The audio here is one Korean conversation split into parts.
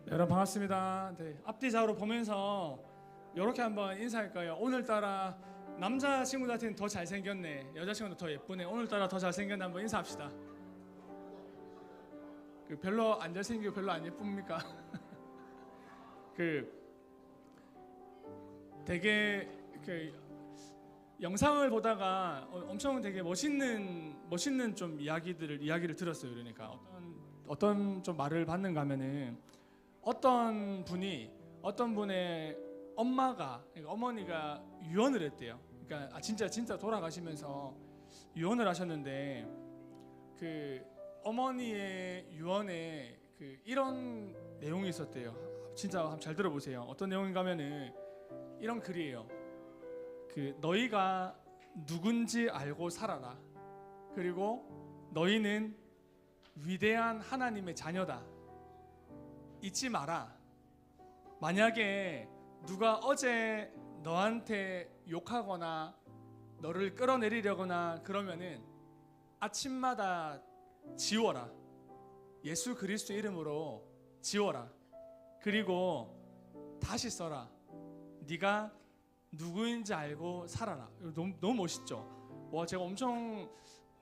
네, 여러분 반갑습니다. 네, 앞뒤 좌우로 보면서 이렇게 한번 인사할까요? 오늘따라 남자 친구들한테는 더 잘생겼네, 여자 친구도 더 예쁘네, 오늘따라 더 잘생겼네 한번 인사합시다. 별로 안 잘생기고 별로 안 예쁩니까? 되게 영상을 보다가 엄청 되게 멋있는 좀 이야기를 들었어요. 그러니까 어떤 좀 말을 받는가 하면은 어떤 분의 그러니까 어머니가 유언을 했대요. 그러니까 진짜 돌아가시면서 유언을 하셨는데 그 어머니의 유언에 이런 내용이 있었대요. 진짜 한번 잘 들어보세요. 어떤 내용인가 하면은 이런 글이에요. 너희가 누군지 알고 살아라. 그리고 너희는 위대한 하나님의 자녀다. 잊지 마라. 만약에 누가 어제 너한테 욕하거나 너를 끌어내리려거나 그러면은 아침마다 지워라. 예수 그리스도 이름으로 지워라. 그리고 다시 써라. 네가 누구인지 알고 살아라. 너무 멋있죠. 와, 제가 엄청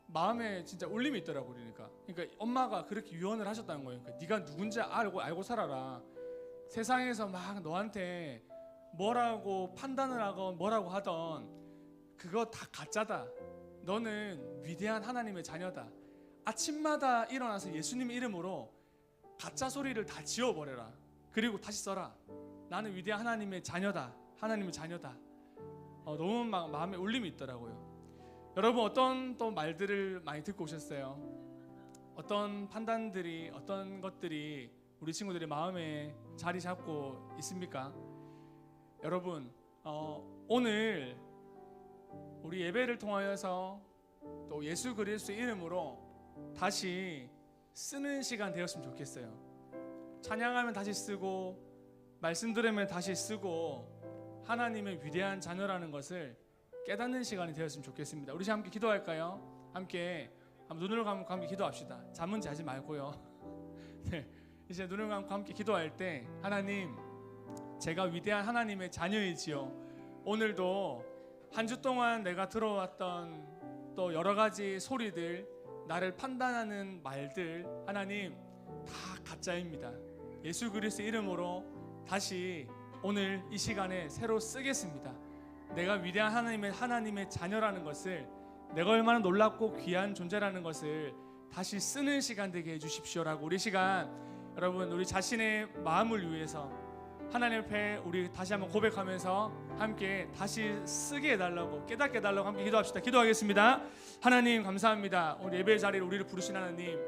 마음에 진짜 울림이 있더라고. 그러니까 엄마가 그렇게 유언을 하셨다는 거예요. 그러니까 네가 누군지 알고 살아라. 세상에서 막 너한테 뭐라고 판단을 하건 뭐라고 하던 그거 다 가짜다. 너는 위대한 하나님의 자녀다. 아침마다 일어나서 예수님 이름으로 가짜 소리를 다 지워버려라. 그리고 다시 써라. 나는 위대한 하나님의 자녀다. 하나님의 자녀다. 너무 마음에 울림이 있더라고요. 여러분, 어떤 또 말들을 많이 듣고 오셨어요? 어떤 판단들이, 어떤 것들이 우리 친구들의 마음에 자리 잡고 있습니까? 여러분, 오늘 우리 예배를 통하여서 또 예수 그리스도 이름으로 다시 쓰는 시간 되었으면 좋겠어요. 찬양하면 다시 쓰고, 말씀 들으면 다시 쓰고, 하나님의 위대한 자녀라는 것을 깨닫는 시간이 되었으면 좋겠습니다. 우리 함께 기도할까요? 함께 한번 눈을 감고 함께 기도합시다. 잠은 자지 말고요. 네, 이제 눈을 감고 함께 기도할 때, 하나님, 제가 위대한 하나님의 자녀이지요. 오늘도 한 주 동안 내가 들어왔던 또 여러 가지 소리들, 나를 판단하는 말들, 하나님 다 가짜입니다. 예수 그리스도 이름으로 다시 오늘 이 시간에 새로 쓰겠습니다. 내가 위대한 하나님의 자녀라는 것을, 내가 얼마나 놀랍고 귀한 존재라는 것을 다시 쓰는 시간 되게 해주십시오라고, 우리 시간 여러분 우리 자신의 마음을 위해서 하나님 앞에 우리 다시 한번 고백하면서 함께 다시 쓰게 해달라고, 깨닫게 해달라고 함께 기도합시다. 기도하겠습니다. 하나님 감사합니다. 오늘 예배 자리를 우리를 부르신 하나님,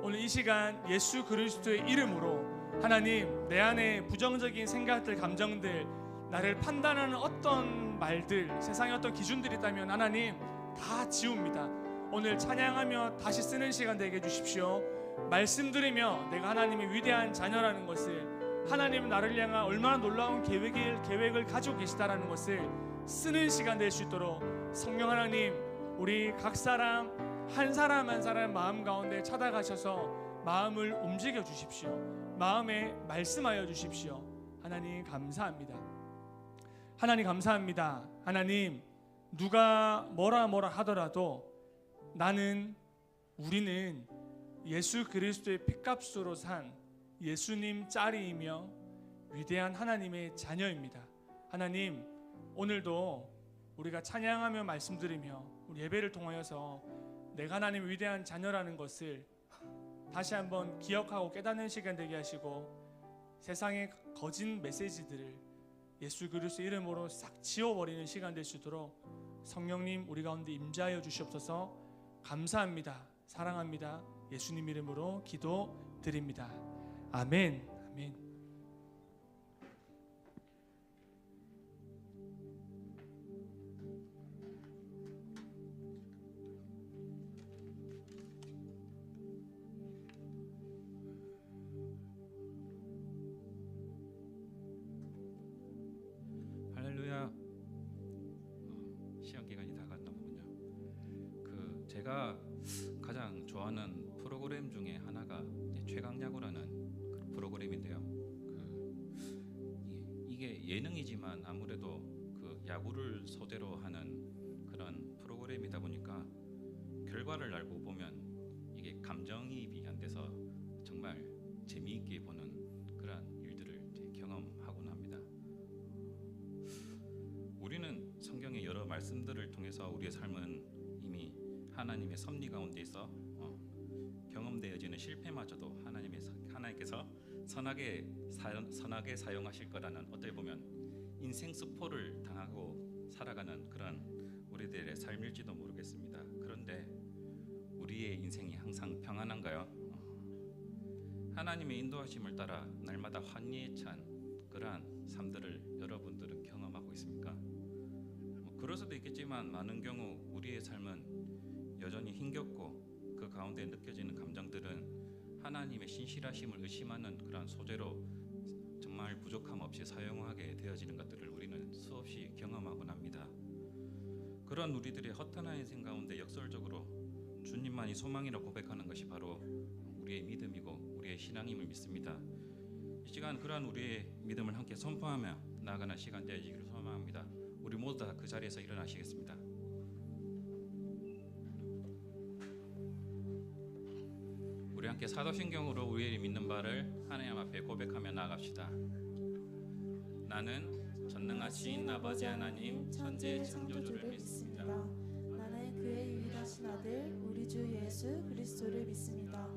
오늘 이 시간 예수 그리스도의 이름으로 하나님, 내 안에 부정적인 생각들, 감정들, 나를 판단하는 어떤 말들, 세상의 어떤 기준들이 있다면 하나님 다 지웁니다. 오늘 찬양하며 다시 쓰는 시간 되게 해주십시오. 말씀 들으며 내가 하나님의 위대한 자녀라는 것을, 하나님은 나를 향한 얼마나 놀라운 계획을 가지고 계시다라는 것을 쓰는 시간 될 수 있도록 성령 하나님, 우리 각 사람 한 사람 한 사람 마음 가운데 찾아가셔서 마음을 움직여 주십시오. 마음에 말씀하여 주십시오. 하나님 감사합니다. 하나님 감사합니다. 하나님, 누가 뭐라 하더라도 우리는 예수 그리스도의 핏값으로 산 예수님 짤이며 위대한 하나님의 자녀입니다. 하나님, 오늘도 우리가 찬양하며 말씀드리며 우리 예배를 통하여서 내가 하나님의 위대한 자녀라는 것을 다시 한번 기억하고 깨닫는 시간 되게 하시고, 세상의 거짓 메시지들을 예수 그리스도 이름으로 싹 지워버리는 시간 될 수 있도록 성령님 우리 가운데 임재하여 주시옵소서. 감사합니다. 사랑합니다. 예수님 이름으로 기도드립니다. 아멘. 아멘. 할렐루야. 시험 기간이 다 갔나 보군요. 제가 가장 좋아하는 프로그램 중에 하나가 최강야구라는 프로그램인데요. 예능이지만 아무래도 그 야구를 소재로 하는 그런 프로그램이다 보니까 결과를 알고 보면 이게 감정이입이 안 돼서 정말 재미있게 보는 그런 일들을 이제 경험하곤 합니다. 우리는 성경의 여러 말씀들을 통해서 우리의 삶은 이미 하나님의 섭리 가운데서 경험되어지는 실패마저도 하나님께서 선하게 사용하실 거라는, 어떻게 보면 인생 스포를 당하고 살아가는 그런 우리들의 삶일지도 모르겠습니다. 그런데 우리의 인생이 항상 평안한가요? 하나님의 인도하심을 따라 날마다 환희에 찬 그러한 삶들을 여러분들은 경험하고 있습니까? 그럴 수도 있겠지만 많은 경우 우리의 삶은 여전히 힘겹고 그 가운데 느껴지는 감정들은 하나님의 신실하심을 의심하는 그런 소재로 정말 부족함 없이 사용하게 되어지는 것들을 우리는 수없이 경험하곤 합니다. 그런 우리들의 허탄한 인생 가운데 역설적으로 주님만이 소망이라 고백하는 것이 바로 우리의 믿음이고 우리의 신앙임을 믿습니다. 이 시간 그러한 우리의 믿음을 함께 선포하며 나아가는 시간 되어지기를 소망합니다. 우리 모두 다 그 자리에서 일어나시겠습니다. 우리 함께 사도신경으로 우리의 믿는 바를 하나님 앞에 고백하며 나아갑시다. 나는 전능하신 아버지 하나님 천지의 창조주를 믿습니다. 나는 그의 유일하신 아들 우리 주 예수 그리스도를 믿습니다.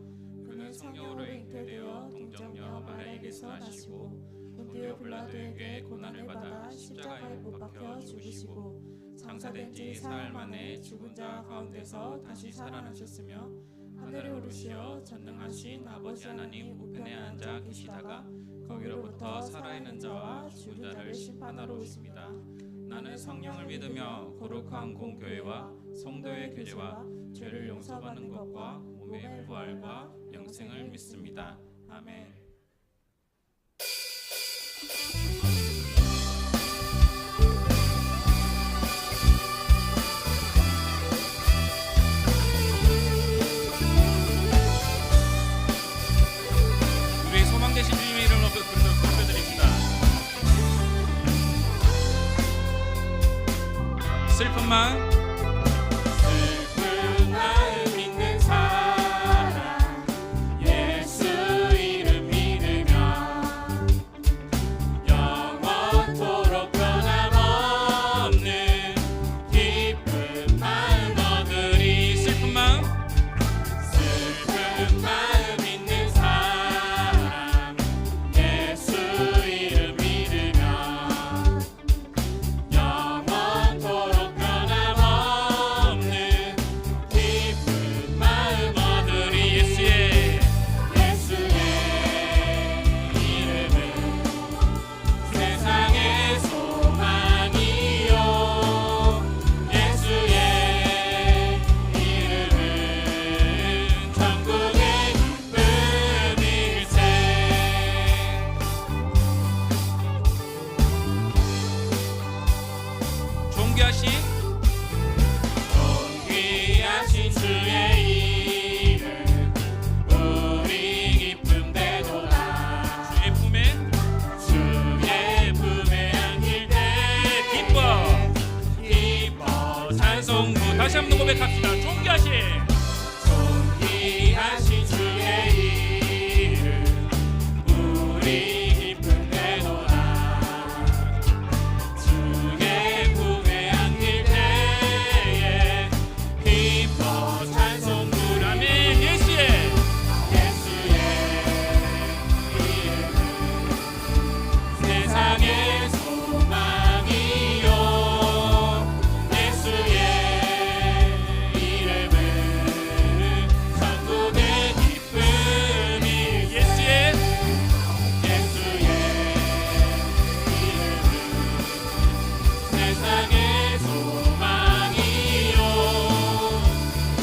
그는 성령으로 잉태되어 동정녀 마리아에게서 나시고 본디오 빌라도에게 고난을 받아 십자가에 못 박혀 죽으시고 장사된 지 사흘 만에 죽은 자 가운데서 다시 살아나셨으며 하늘에 오르시어 전능하신 아버지 하나님 우편에 앉아 계시다가 거기로부터 살아있는 자와 죽은 자를 심판하러 오십니다. 나는 성령을 믿으며 거룩한 공교회와 성도의 교제와 죄를 용서받는 것과 몸의 부활과 영생을 믿습니다. 아멘. 우리의 소망 되신 주님의 이름으로 부르드립니다. 슬픈 마음 있는 사람 예수 이름 믿으며 영원토록 변함없는 기쁜 마음 얻으리. 슬픈 마음 있는 사람 예수 이름 믿으며 영원토록 변함없는 기쁜 마음 얻으리. 예수의 이름은 세상의 소망이요 예수의 이름은 천국의 기쁨일세. 존귀하신 존귀하신 주의 이름 우리 기쁨되도다. 주의 품에 안길 때 기뻐 찬송부. 다시 한번 고백합시다. 존귀하신 주의 이름 우리 기쁨되도다. 주의 품에 안길 때에 기뻐 찬송부. 아멘. 예수의 예수의 이름은 세상의 소망이요 예수의 이름은 천국의 기쁨이. 예수의 예수의 이름은 세상의 소망이요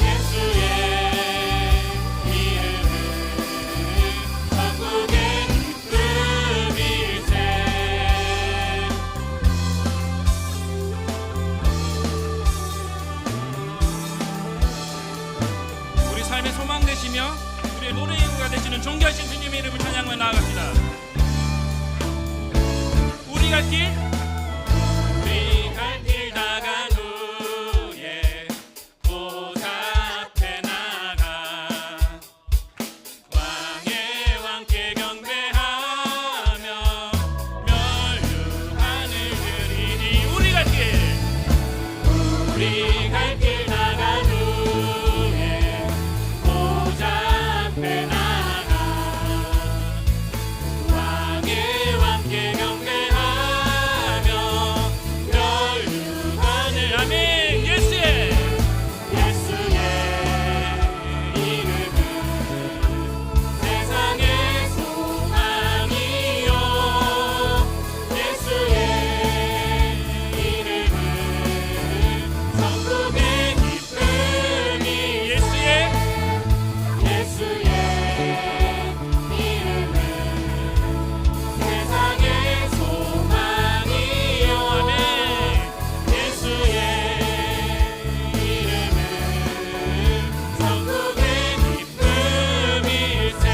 예수의 이름은 천국의 기쁨일세. 우리 삶의 소망 되시며 우리의 노래 예고가 되시는 존귀하신 주님의 이름을 찬양하며 나아갑니다. 우리가 갈 길 우리 갈 길 나간 후에 보좌 앞에 나가 왕의 왕께 경배하며 멸류관을 드리니 우리 갈 길 나간 후에 보좌 앞에 나가 왕의 왕께 경배하며 멸류관을 아멘. 예수의 이름은 세상의 소망이요 예수의 이름은 천국의 기쁨이 예수의 이름은 세상의 소망이요 아멘. 예수의 이름은 천국의 기쁨일세.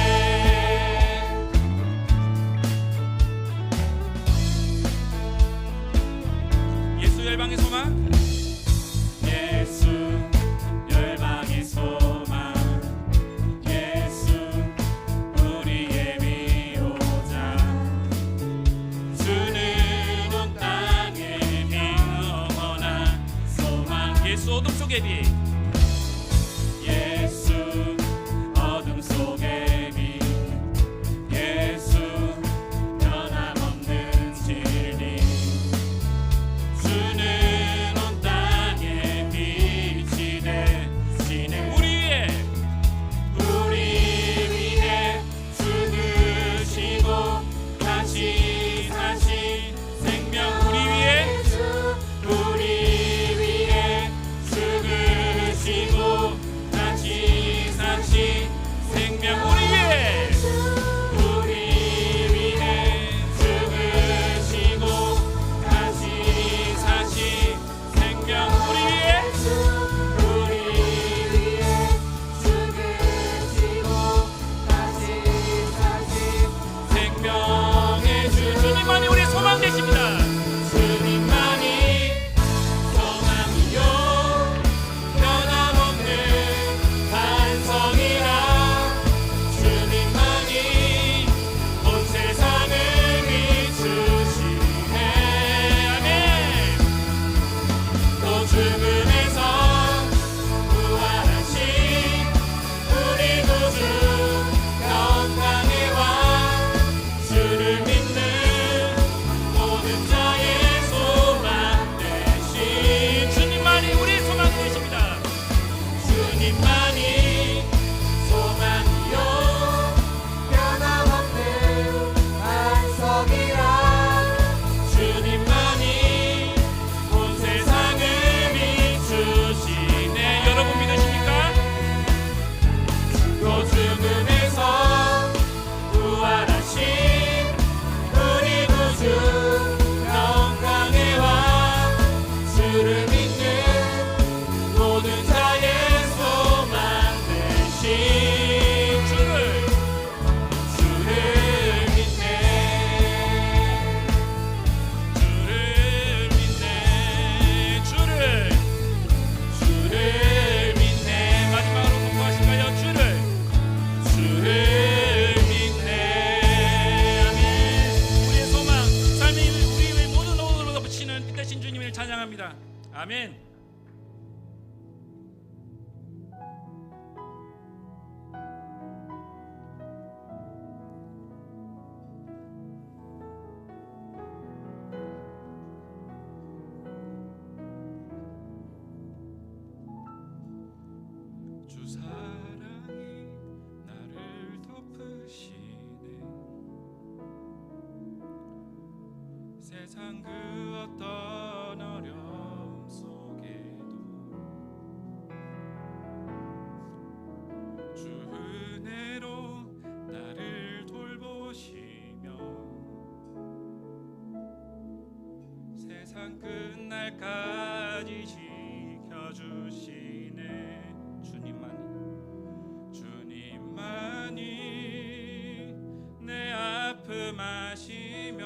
예수 열방의 소망 예수 열방의 소망 예수 우리의 위로자 주는 온 땅에 영원한 소망 예수 어둠 속의 빛 예수 어둠 속의 빛 예수 변함없는 진리 주는 온 땅에 빛이 되시네 우리 위해 죽으시고 다시 사신 생명 우리 위해 죽으시고 다시 사신 생명 우리 위해 죽으시고 다시 사신 생명 우리 위해 생명의 주 주님만이 우리 소망 되십니다. 주님만이 소망이요 변함없는 반성이라 주님만이 온 세상을 비추시네 아멘. 또 죽음에서 부활하신 우리 구주 영광의 왕 주를 믿는 모든 자의 소망 되신 주님만이 우리 소망 되십니다. 주님만이 소망이요 변함없는 반석이라 주님만이 온 세상을 비추시네. 여러분 믿으십니까? 또 죽음에서 부활하신 우리 구주 영광의 왕 주를 믿는 모든 자의 소망 되신 주를 믿네 마지막으로 공부하실까요? 주를 믿네 아멘. 우리의 소망 삶이 우리의 모든 오늘로 덮으시는 빛 대신 주님을 찬양합니다. 아멘. 주 사랑이 나를 덮으시네 세상 그 어떤 어려움 속에도 주 은혜로 나를 돌보시며 세상 끝날까지 지켜주시네 주님만이 내 아픔 아시며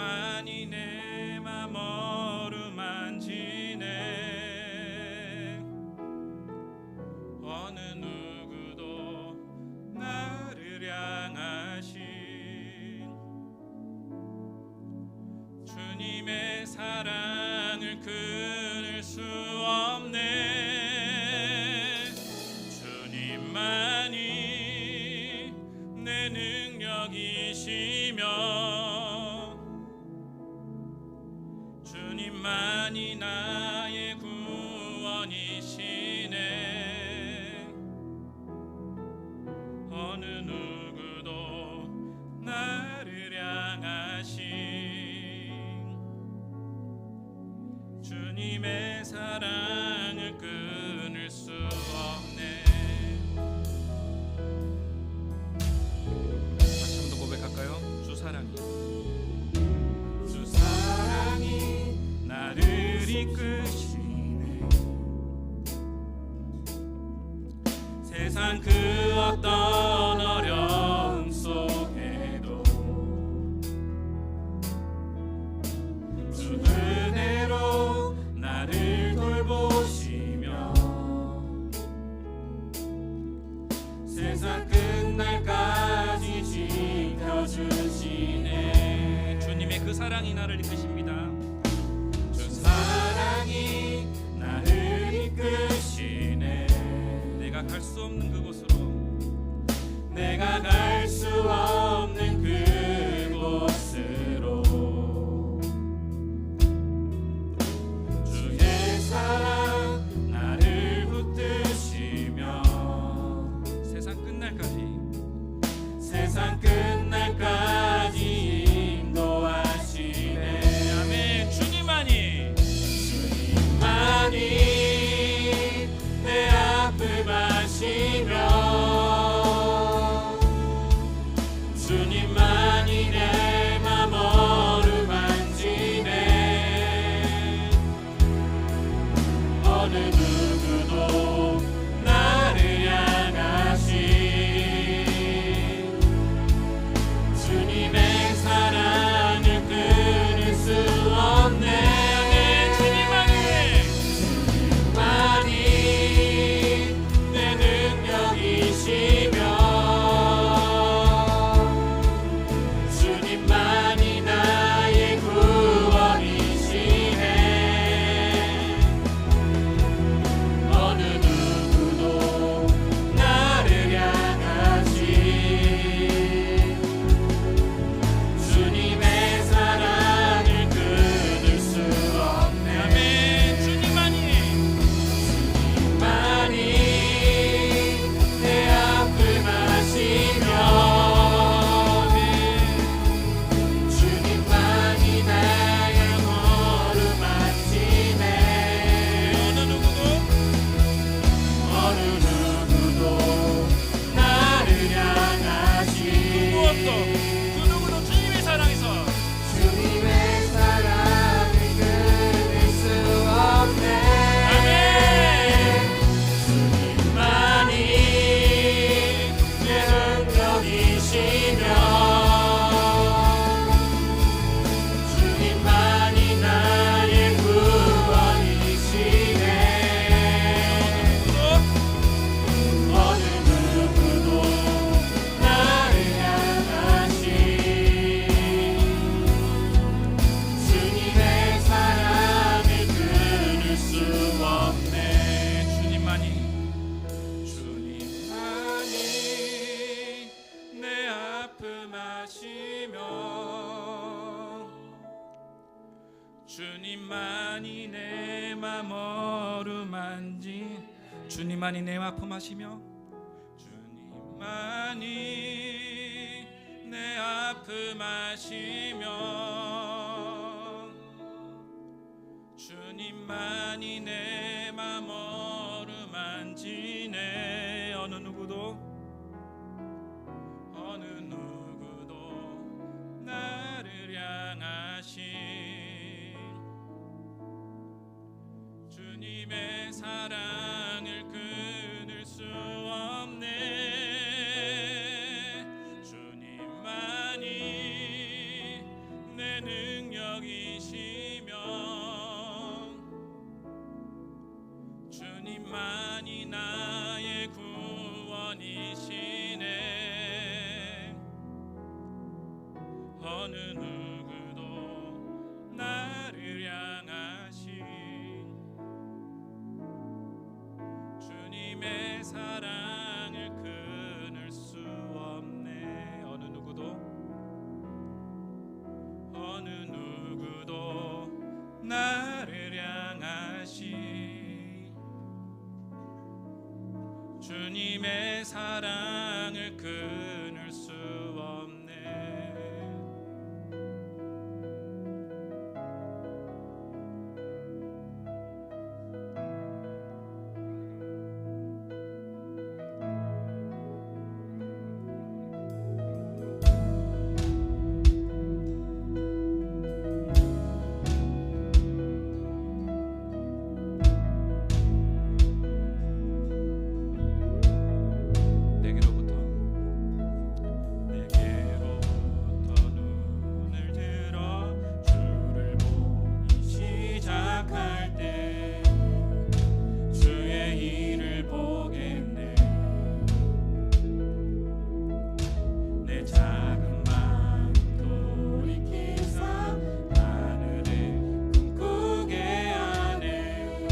주님만이 내 맘 어루만지네. 어느 누구도 나를 향하신 주님의 사랑을 끊을 수 없네. 주님만이 내 능력이시며 주님만이 나의 구원이시네. 어느 누구도 나를 향하신 주님의 사랑을 끊을 수 없네. 다시 한번 더 고백할까요? 주 사랑이 나를 이끄시네. 세상 그 어떤 어려움 속에도 주 그대로 나를 돌보시며 세상 끝날까지 지켜주시네. 주님의 그 사랑이 나를 이끄십니다. 사랑이 나를 이끄시네. 내가 갈 수 없는 그곳으로, 내가 갈 수 없는 그곳으로 주의 사랑 나를 붙드시며 세상 끝날까지, 세상 끝날까지 인도하시네. 아멘. 주님만이 내 아픔 아시며 주님만이 내 맘 어루만지네. 어느 누구도 나를 향하신 주님의 사랑을 끊을 수 없네. 주님만이 나의 구원이시네. 어느 누구도 나를 향하신 주님의 사랑을 끊을 수 없네. 아멘. 주님만이 내 아픔 아시며 주님만이 내 맘 어루만지 주님만이 내 아픔 아시며 주님만이 내 아픔 아시며 주님만이 내 맘 어루만지네. 어느 누구도 나를 향하신 주님의 사랑을 끊을 수 없네. 주님만이 내 어느 누구도 나를 향하신 주님의 사랑을 끊을 수 없네. 어느 누구도 나를 향하신 주님의 사랑을 끊을 수 없네. 내게로부터 눈을 들어 주를 보기 시작할 때 주의 일을 보겠네. 내 작은 마음 돌이키사 하늘에 꿈꾸게 하네.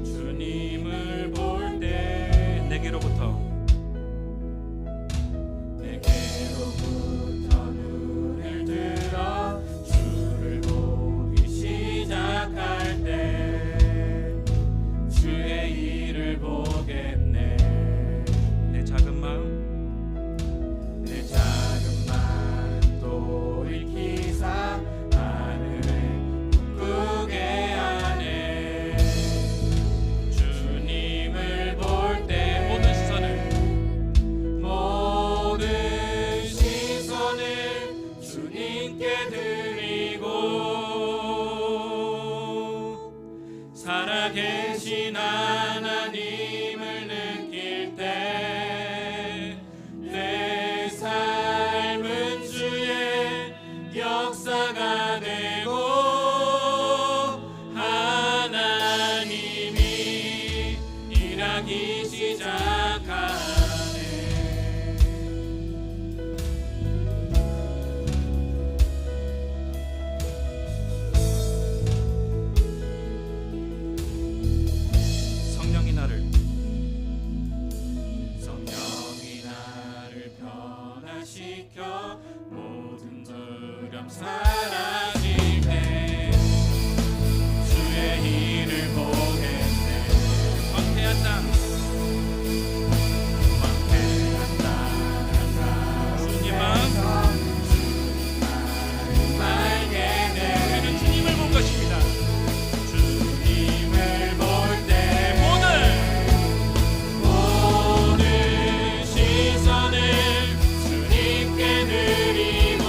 주님을 볼 때 내게로부터 눈을 들어 주를 보기 시작할 때 주의 일을 보겠네. 내 작은 마음 돌이키사 하늘에 꿈꾸게 하네. 주님을 볼 때 모든 시선을 주님께 드리고 살아계신 하나님을 느낄 때 내 삶은 주의 역사가 되고 하나님이 일하기 시작하네. 성령이 나를 변화시켜 모든 두려움 사라질 때 주의 일을 보겠네. 황폐한 땅 주님만 알게 돼. 우리는 주님을 본 것입니다. 주님을 볼 때 모든 시선을 주님께 드리고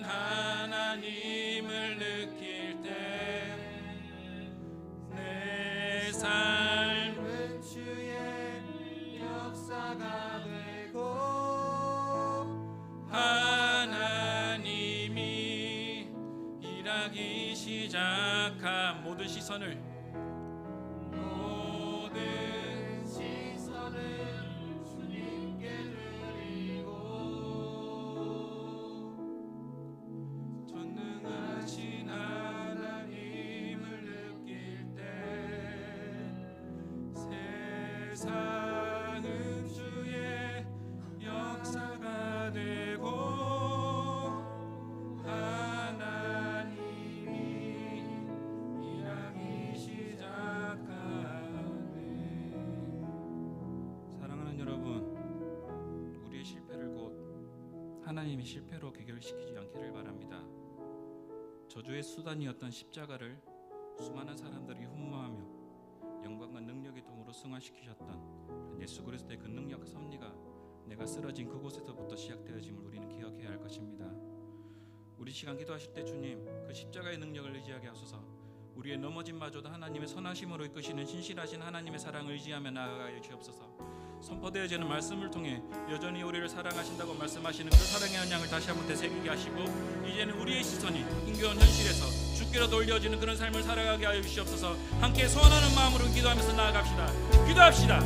하나님을 느낄 때 내 삶은 주의 역사가 되고 하나님이 일하기 시작한 모든 시선을 주님께 드리고 전능하신 하나님을 느낄 때 세상은 주의 역사가 되고 하나님이 일하기 시작하네. 사랑하는 여러분, 우리의 실패를 곧 하나님이 실패로 귀결시키지 않기를 바랍니다. 저주의 수단이었던 십자가를 수많은 사람들이 흠모하며 영광과 능력의 도움으로 승화시키셨던 예수 그리스도의 그 능력 섭리가 내가 쓰러진 그곳에서부터 시작되어짐을 우리는 기억해야 할 것입니다. 우리 시간 기도하실 때 주님 그 십자가의 능력을 의지하게 하소서. 우리의 넘어짐마저도 하나님의 선하심으로 이끄시는 신실하신 하나님의 사랑을 의지하며 나아가여 주옵소서. 선포되어지는 말씀을 통해 여전히 우리를 사랑하신다고 말씀하시는 그 사랑의 언약을 다시 한번 되새기게 하시고 이제는 우리의 시선이 힘겨운 현실에서 주께로 돌려지는 그런 삶을 살아가게 하여 주시옵소서. 함께 소원하는 마음으로 기도하면서 나아갑시다. 기도합시다.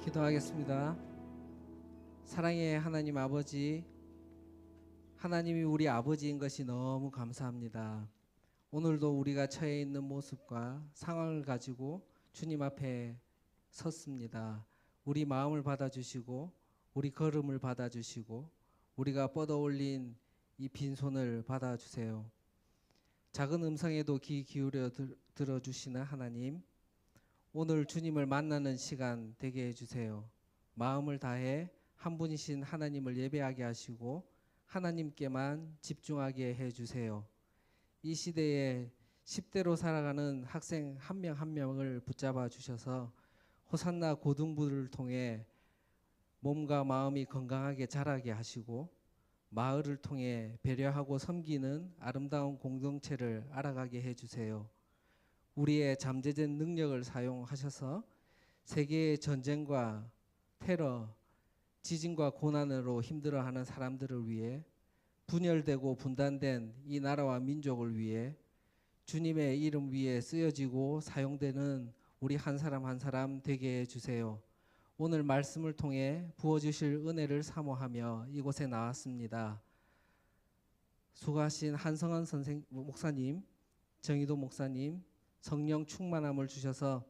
기도하겠습니다. 사랑의 하나님 아버지, 하나님이 우리 아버지인 것이 너무 감사합니다. 오늘도 우리가 처해 있는 모습과 상황을 가지고 주님 앞에 섰습니다. 우리 마음을 받아주시고 우리 걸음을 받아주시고 우리가 뻗어올린 이 빈손을 받아주세요. 작은 음성에도 귀 기울여 들어주시는 하나님, 오늘 주님을 만나는 시간 되게 해주세요. 마음을 다해 한 분이신 하나님을 예배하게 하시고 하나님께만 집중하게 해주세요. 이 시대에 10대로 살아가는 학생 한 명 한 명을 붙잡아 주셔서 호산나 고등부를 통해 몸과 마음이 건강하게 자라게 하시고 마을을 통해 배려하고 섬기는 아름다운 공동체를 알아가게 해주세요. 우리의 잠재된 능력을 사용하셔서 세계의 전쟁과 테러, 지진과 고난으로 힘들어하는 사람들을 위해 분열되고 분단된 이 나라와 민족을 위해 주님의 이름 위에 쓰여지고 사용되는 우리 한 사람 한 사람 되게 해주세요. 오늘 말씀을 통해 부어주실 은혜를 사모하며 이곳에 나왔습니다. 수고하신 한성환 목사님, 정의도 목사님, 성령 충만함을 주셔서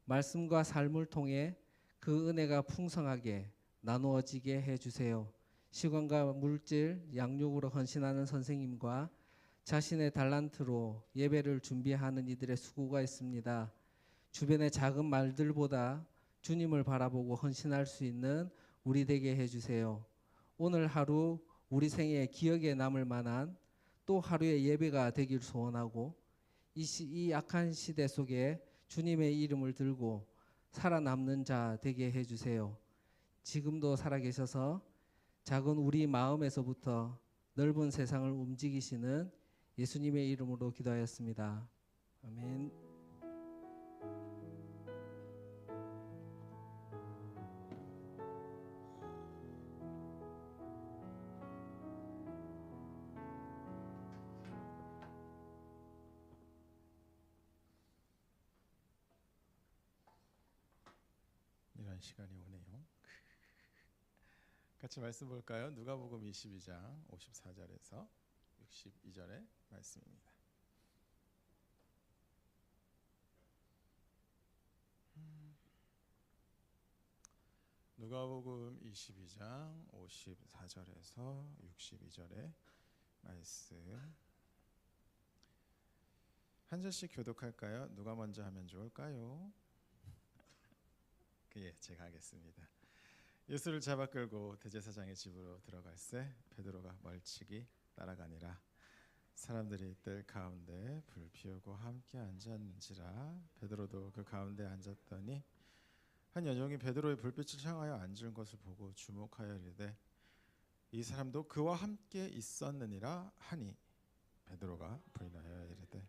말씀과 삶을 통해 그 은혜가 풍성하게 나누어지게 해주세요. 시간과 물질, 양육으로 헌신하는 선생님과 자신의 달란트로 예배를 준비하는 이들의 수고가 있습니다. 주변의 작은 말들보다 주님을 바라보고 헌신할 수 있는 우리 되게 해주세요. 오늘 하루 우리 생에 기억에 남을 만한 또 하루의 예배가 되길 소원하고 이 악한 시대 속에 주님의 이름을 들고 살아남는 자 되게 해주세요. 지금도 살아계셔서 작은 우리 마음에서부터 넓은 세상을 움직이시는 예수님의 이름으로 기도하였습니다. 아멘. 중요한 시간이 오네요. 같이 말씀 볼까요? 누가복음 22장 54절에서 62절의 말씀입니다. 누가복음 22장 54절에서 62절의 말씀 한 절씩 교독할까요? 누가 먼저 하면 좋을까요? 예, 제가 하겠습니다. 예수를 잡아 끌고 대제사장의 집으로 들어갈새 베드로가 멀찍이 따라가니라. 사람들이 뜰 가운데 불 피우고 함께 앉았는지라. 베드로도 그 가운데 앉았더니 한 여종이 베드로의 불빛을 향하여 앉은 것을 보고 주목하여 이르되 이 사람도 그와 함께 있었느니라 하니 베드로가 부인하여 이르되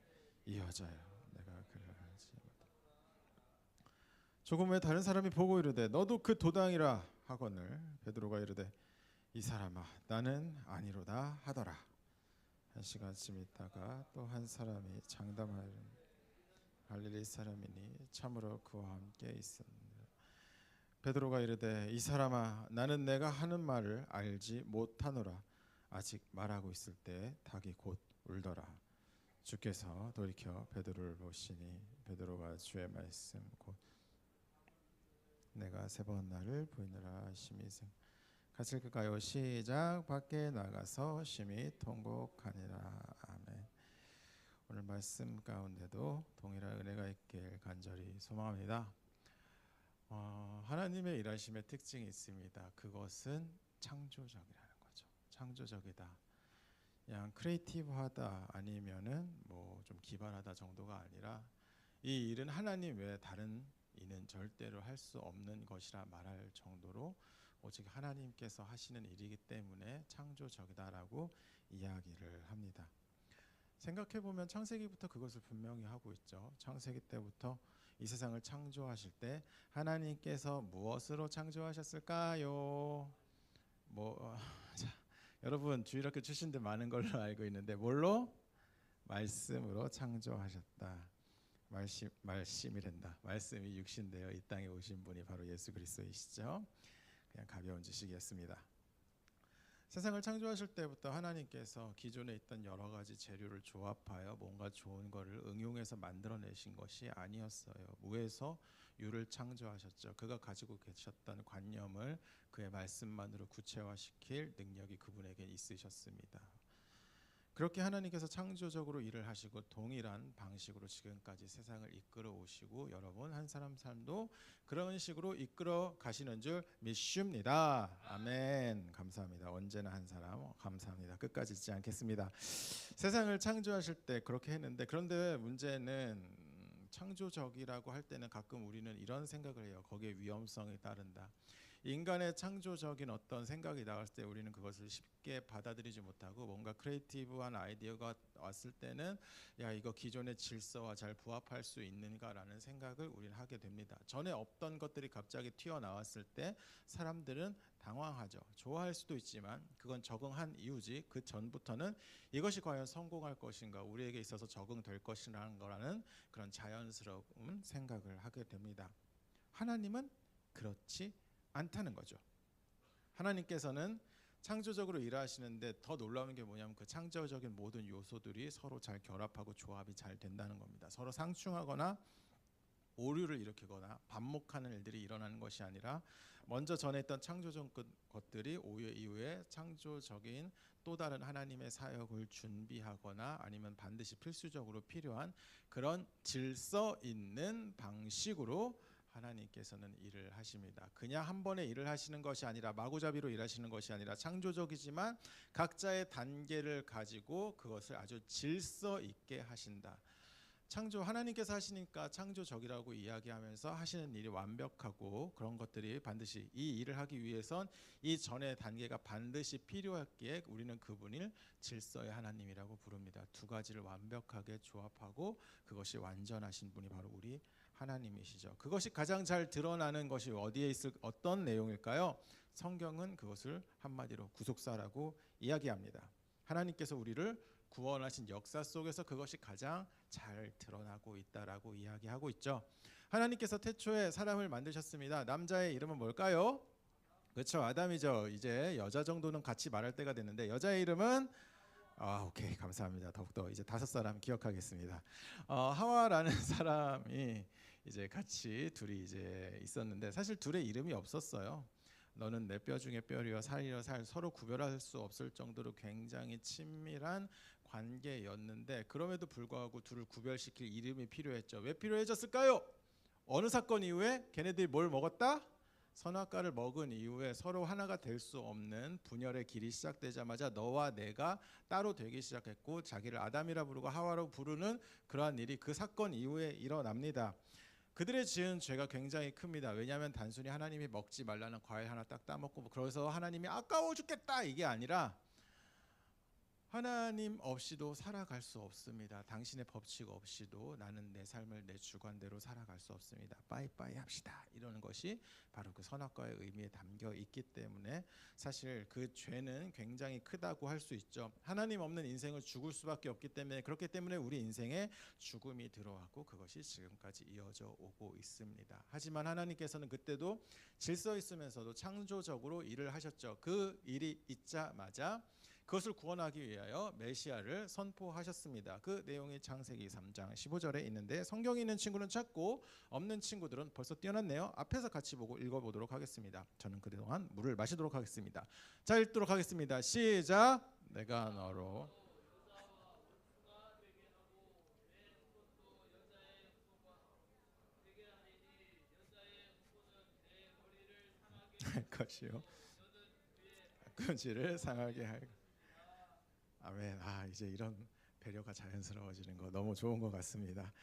이 여자여 내가 그를 알지 못하노라. 조금 후에 다른 사람이 보고 이르되 너도 그 도당이라 하거늘 베드로가 이르되 이 사람아 나는 아니로다 하더라. 한 시간쯤 있다가 또 한 사람이 장담하여 갈릴리 사람이니 참으로 그와 함께 있었느니라. 베드로가 이르되 이 사람아 나는 내가 하는 말을 알지 못하노라. 아직 말하고 있을 때 닭이 곧 울더라. 주께서 돌이켜 베드로를 보시니 베드로가 주의 말씀 곧 내가 세 번 나를 부인하라 하심이 같이 읽을까요? 시작. 밖에 나가서 심히 통곡하니라. 아멘. 오늘 말씀 가운데도 동일한 은혜가 있길 간절히 소망합니다. 하나님의 일하심의 특징이 있습니다. 그것은 창조적이라는 거죠. 창조적이다. 그냥 크리에이티브하다 아니면은 뭐 좀 기발하다 정도가 아니라 이 일은 하나님 외에 다른 이는 절대로 할 수 없는 것이라 말할 정도로 오직 하나님께서 하시는 일이기 때문에 창조적이다라고 이야기를 합니다. 생각해 보면 창세기부터 그것을 분명히 하고 있죠. 창세기 때부터 이 세상을 창조하실 때 하나님께서 무엇으로 창조하셨을까요? 여러분 주일학교 출신들 많은 걸로 알고 있는데 뭘로? 말씀으로 창조하셨다. 말씀이란다. 말씀이 육신되어 이 땅에 오신 분이 바로 예수 그리스도이시죠. 그냥 가벼운 지식이었습니다. 세상을 창조하실 때부터 하나님께서 기존에 있던 여러 가지 재료를 조합하여 뭔가 좋은 것을 응용해서 만들어내신 것이 아니었어요. 무에서 유를 창조하셨죠. 그가 가지고 계셨던 관념을 그의 말씀만으로 구체화시킬 능력이 그분에게 있으셨습니다. 그렇게 하나님께서 창조적으로 일을 하시고 동일한 방식으로 지금까지 세상을 이끌어 오시고 여러분 한 사람 삶도 그런 식으로 이끌어 가시는 줄 믿습니다. 아멘. 감사합니다. 언제나 한 사람 감사합니다. 끝까지 잊지 않겠습니다. 세상을 창조하실 때 그렇게 했는데 그런데 문제는 창조적이라고 할 때는 가끔 우리는 이런 생각을 해요. 거기에 위험성이 따른다. 인간의 창조적인 어떤 생각이 나왔을 때 우리는 그것을 쉽게 받아들이지 못하고 뭔가 크리에이티브한 아이디어가 왔을 때는 야 이거 기존의 질서와 잘 부합할 수 있는가라는 생각을 우리는 하게 됩니다. 전에 없던 것들이 갑자기 튀어나왔을 때 사람들은 당황하죠. 좋아할 수도 있지만 그건 적응한 이유지 그 전부터는 이것이 과연 성공할 것인가 우리에게 있어서 적응될 것이라는 거라는 그런 자연스러운 생각을 하게 됩니다. 하나님은 그렇지 않다는 거죠. 하나님께서는 창조적으로 일하시는데 더 놀라운 게 뭐냐면 그 창조적인 모든 요소들이 서로 잘 결합하고 조합이 잘 된다는 겁니다. 서로 상충하거나 오류를 일으키거나 반목하는 일들이 일어나는 것이 아니라 먼저 전에 있던 창조적 것들이 오해 이후에 창조적인 또 다른 하나님의 사역을 준비하거나 아니면 반드시 필수적으로 필요한 그런 질서 있는 방식으로 하나님께서는 일을 하십니다. 그냥 한 번에 일을 하시는 것이 아니라 마구잡이로 일하시는 것이 아니라 창조적이지만 각자의 단계를 가지고 그것을 아주 질서 있게 하신다. 창조 하나님께서 하시니까 창조적이라고 이야기하면서 하시는 일이 완벽하고 그런 것들이 반드시 이 일을 하기 위해선 이 전의 단계가 반드시 필요했기에 우리는 그분을 질서의 하나님이라고 부릅니다. 두 가지를 완벽하게 조합하고 그것이 완전하신 분이 바로 우리 하나님이시죠. 그것이 가장 잘 드러나는 것이 어디에 있을 어떤 내용일까요? 성경은 그것을 한마디로 구속사라고 이야기합니다. 하나님께서 우리를 구원하신 역사 속에서 그것이 가장 잘 드러나고 있다라고 이야기하고 있죠. 하나님께서 태초에 사람을 만드셨습니다. 남자의 이름은 뭘까요? 그렇죠, 아담이죠. 이제 여자 정도는 같이 말할 때가 됐는데 여자의 이름은 오케이, 감사합니다. 더욱더 이제 5사람 기억하겠습니다. 하와라는 사람이 이제 같이 둘이 이제 있었는데 사실 둘의 이름이 없었어요. 너는 내 뼈 중에 뼈리여 살이여 살, 서로 구별할 수 없을 정도로 굉장히 친밀한 관계였는데 그럼에도 불구하고 둘을 구별시킬 이름이 필요했죠. 왜 필요해졌을까요? 어느 사건 이후에 걔네들이 뭘 먹었다? 선악과를 먹은 이후에 서로 하나가 될 수 없는 분열의 길이 시작되자마자 너와 내가 따로 되기 시작했고 자기를 아담이라 부르고 하와로 부르는 그러한 일이 그 사건 이후에 일어납니다. 그들의 지은 죄가 굉장히 큽니다. 왜냐하면 단순히 하나님이 먹지 말라는 과일 하나 딱 따먹고 그래서 하나님이 아까워 죽겠다 이게 아니라 하나님 없이도 살아갈 수 없습니다. 당신의 법칙 없이도 나는 내 삶을 내 주관대로 살아갈 수 없습니다. 빠이빠이 합시다. 이러는 것이 바로 그 선악과의 의미에 담겨 있기 때문에 사실 그 죄는 굉장히 크다고 할 수 있죠. 하나님 없는 인생을 죽을 수밖에 없기 때문에 그렇기 때문에 우리 인생에 죽음이 들어왔고 그것이 지금까지 이어져 오고 있습니다. 하지만 하나님께서는 그때도 질서 있으면서도 창조적으로 일을 하셨죠. 그 일이 있자마자 그것을 구원하기 위하여 메시아를 선포하셨습니다. 그 내용이 창세기 3장 15절에 있는데 성경이 있는 친구는 찾고 없는 친구들은 벌써 뛰어났네요. 앞에서 같이 보고 읽어보도록 하겠습니다. 저는 그동안 물을 마시도록 하겠습니다. 자, 읽도록 하겠습니다. 시작. 내가 너로 할 것이요 끈질을 상하게 할. 아멘. 이제 이런 배려가 자연스러워지는 거 너무 좋은 것 같습니다.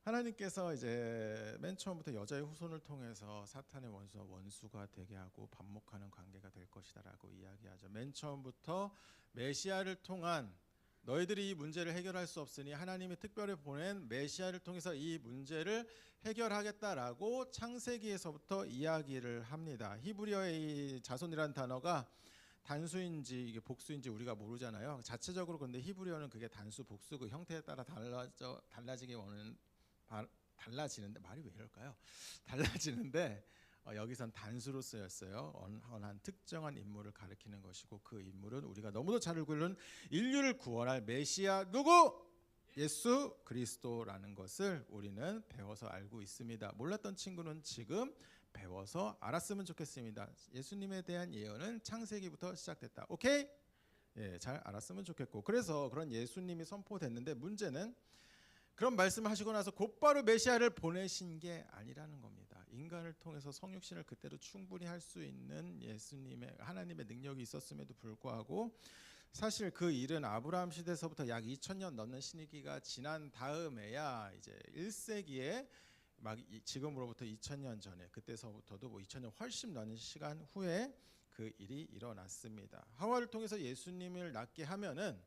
하나님께서 이제 맨 처음부터 여자의 후손을 통해서 사탄의 원수와 원수가 되게 하고 반목하는 관계가 될 것이다라고 이야기하죠. 맨 처음부터 메시아를 통한 너희들이 이 문제를 해결할 수 없으니 하나님이 특별히 보낸 메시아를 통해서 이 문제를 해결하겠다라고 창세기에서부터 이야기를 합니다. 히브리어의 이 자손이라는 단어가 단수인지 이게 복수인지 우리가 모르잖아요. 자체적으로 근데 히브리어는 그게 단수 복수 그 형태에 따라 달라지게 오는 달라지는데 말이 왜 이럴까요? 달라지는데 여기선 단수로 쓰였어요. 어느 한 특정한 인물을 가리키는 것이고 그 인물은 우리가 너무도 잘 알고 있는 인류를 구원할 메시아 누구? 예수 그리스도라는 것을 우리는 배워서 알고 있습니다. 몰랐던 친구는 지금 배워서 알았으면 좋겠습니다. 예수님에 대한 예언은 창세기부터 시작됐다. 오케이? 예, 잘 알았으면 좋겠고 그래서 그런 예수님이 선포됐는데 문제는 그런 말씀을 하시고 나서 곧바로 메시아를 보내신 게 아니라는 겁니다. 인간을 통해서 성육신을 그때도 충분히 할 수 있는 예수님의 하나님의 능력이 있었음에도 불구하고 사실 그 일은 아브라함 시대에서부터 약 2000년 넘는 시기가 지난 다음에야 이제 1세기에 막 지금으로부터 2000년 전에 그때서부터도 2000년 훨씬 넘는 시간 후에 그 일이 일어났습니다. 하와를 통해서 예수님을 낳게 하면은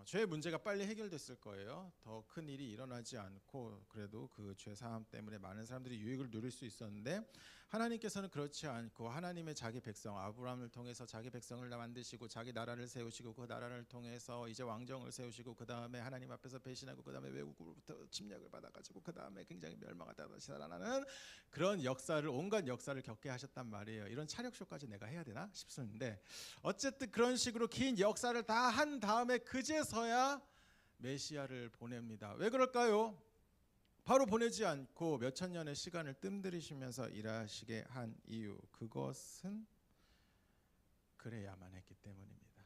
죄의 문제가 빨리 해결됐을 거예요. 더 큰 일이 일어나지 않고 그래도 그 죄 사함 때문에 많은 사람들이 유익을 누릴 수 있었는데 하나님께서는 그렇지 않고 하나님의 자기 백성 아브라함을 통해서 자기 백성을 만드시고 자기 나라를 세우시고 그 나라를 통해서 이제 왕정을 세우시고 그 다음에 하나님 앞에서 배신하고 그 다음에 외국으로부터 침략을 받아가지고 그 다음에 굉장히 멸망하다 다시 살아나는 그런 역사를 온갖 역사를 겪게 하셨단 말이에요. 이런 차력쇼까지 내가 해야 되나 싶었는데 어쨌든 그런 식으로 긴 역사를 다 한 다음에 그제서야 메시아를 보냅니다. 왜 그럴까요? 바로 보내지 않고 몇천 년의 시간을 뜸들이시면서 일하시게 한 이유 그것은 그래야만 했기 때문입니다.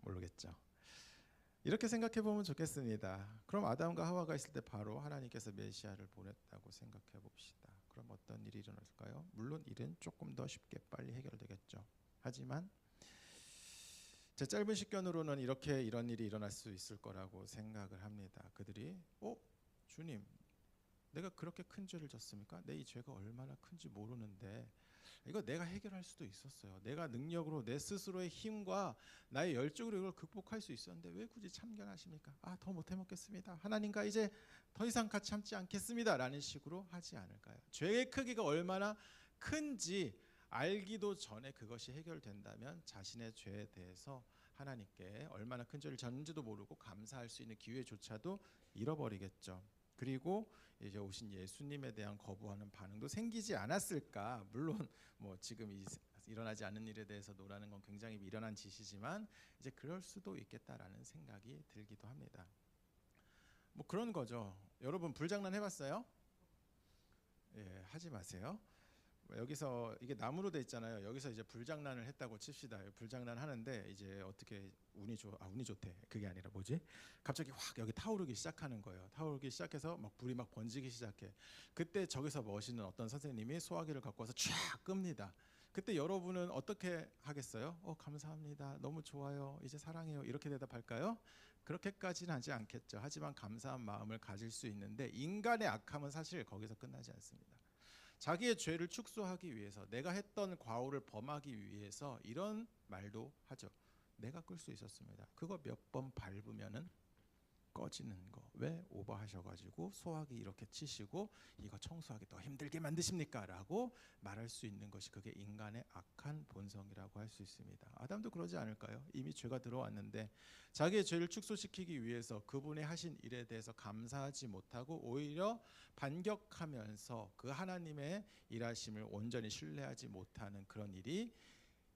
모르겠죠. 이렇게 생각해 보면 좋겠습니다. 그럼 아담과 하와가 있을 때 바로 하나님께서 메시아를 보냈다고 생각해 봅시다. 그럼 어떤 일이 일어날까요? 물론 일은 조금 더 쉽게 빨리 해결되겠죠. 하지만 제 짧은 식견으로는 이런 일이 일어날 수 있을 거라고 생각을 합니다. 그들이 주님 내가 그렇게 큰 죄를 졌습니까? 내 이 죄가 얼마나 큰지 모르는데 이거 내가 해결할 수도 있었어요. 내가 능력으로 내 스스로의 힘과 나의 열정으로 이걸 극복할 수 있었는데 왜 굳이 참견하십니까? 더 못해 먹겠습니다. 하나님과 이제 더 이상 같이 참지 않겠습니다. 라는 식으로 하지 않을까요? 죄의 크기가 얼마나 큰지 알기도 전에 그것이 해결된다면 자신의 죄에 대해서 하나님께 얼마나 큰 죄를 졌는지도 모르고 감사할 수 있는 기회조차도 잃어버리겠죠. 그리고 이제 오신 예수님에 대한 거부하는 반응도 생기지 않았을까. 물론 뭐 지금 일어나지 않는 일에 대해서 노라는 건 굉장히 미련한 짓이지만 이제 그럴 수도 있겠다라는 생각이 들기도 합니다. 뭐 그런 거죠. 여러분 불장난 해봤어요? 예, 하지 마세요. 여기서 이게 나무로 돼 있잖아요. 여기서 이제 불장난을 했다고 칩시다. 불장난 하는데 이제 어떻게 운이 좋대. 그게 아니라 뭐지? 갑자기 확 여기 타오르기 시작하는 거예요. 타오르기 시작해서 막 불이 막 번지기 시작해. 그때 저기서 멋있는 어떤 선생님이 소화기를 갖고 와서 쫙 끕니다. 그때 여러분은 어떻게 하겠어요? 감사합니다. 너무 좋아요. 이제 사랑해요. 이렇게 대답할까요? 그렇게까지는 하지 않겠죠. 하지만 감사한 마음을 가질 수 있는데 인간의 악함은 사실 거기서 끝나지 않습니다. 자기의 죄를 축소하기 위해서 내가 했던 과오를 범하기 위해서 이런 말도 하죠. 내가 끌 수 있었습니다. 그거 몇 번 밟으면은 꺼지는 거. 왜 오버하셔가지고 소화기 이렇게 치시고 이거 청소하기 더 힘들게 만드십니까? 라고 말할 수 있는 것이 그게 인간의 악한 본성이라고 할 수 있습니다. 아담도 그러지 않을까요? 이미 죄가 들어왔는데 자기의 죄를 축소시키기 위해서 그분의 하신 일에 대해서 감사하지 못하고 오히려 반격하면서 그 하나님의 일하심을 온전히 신뢰하지 못하는 그런 일이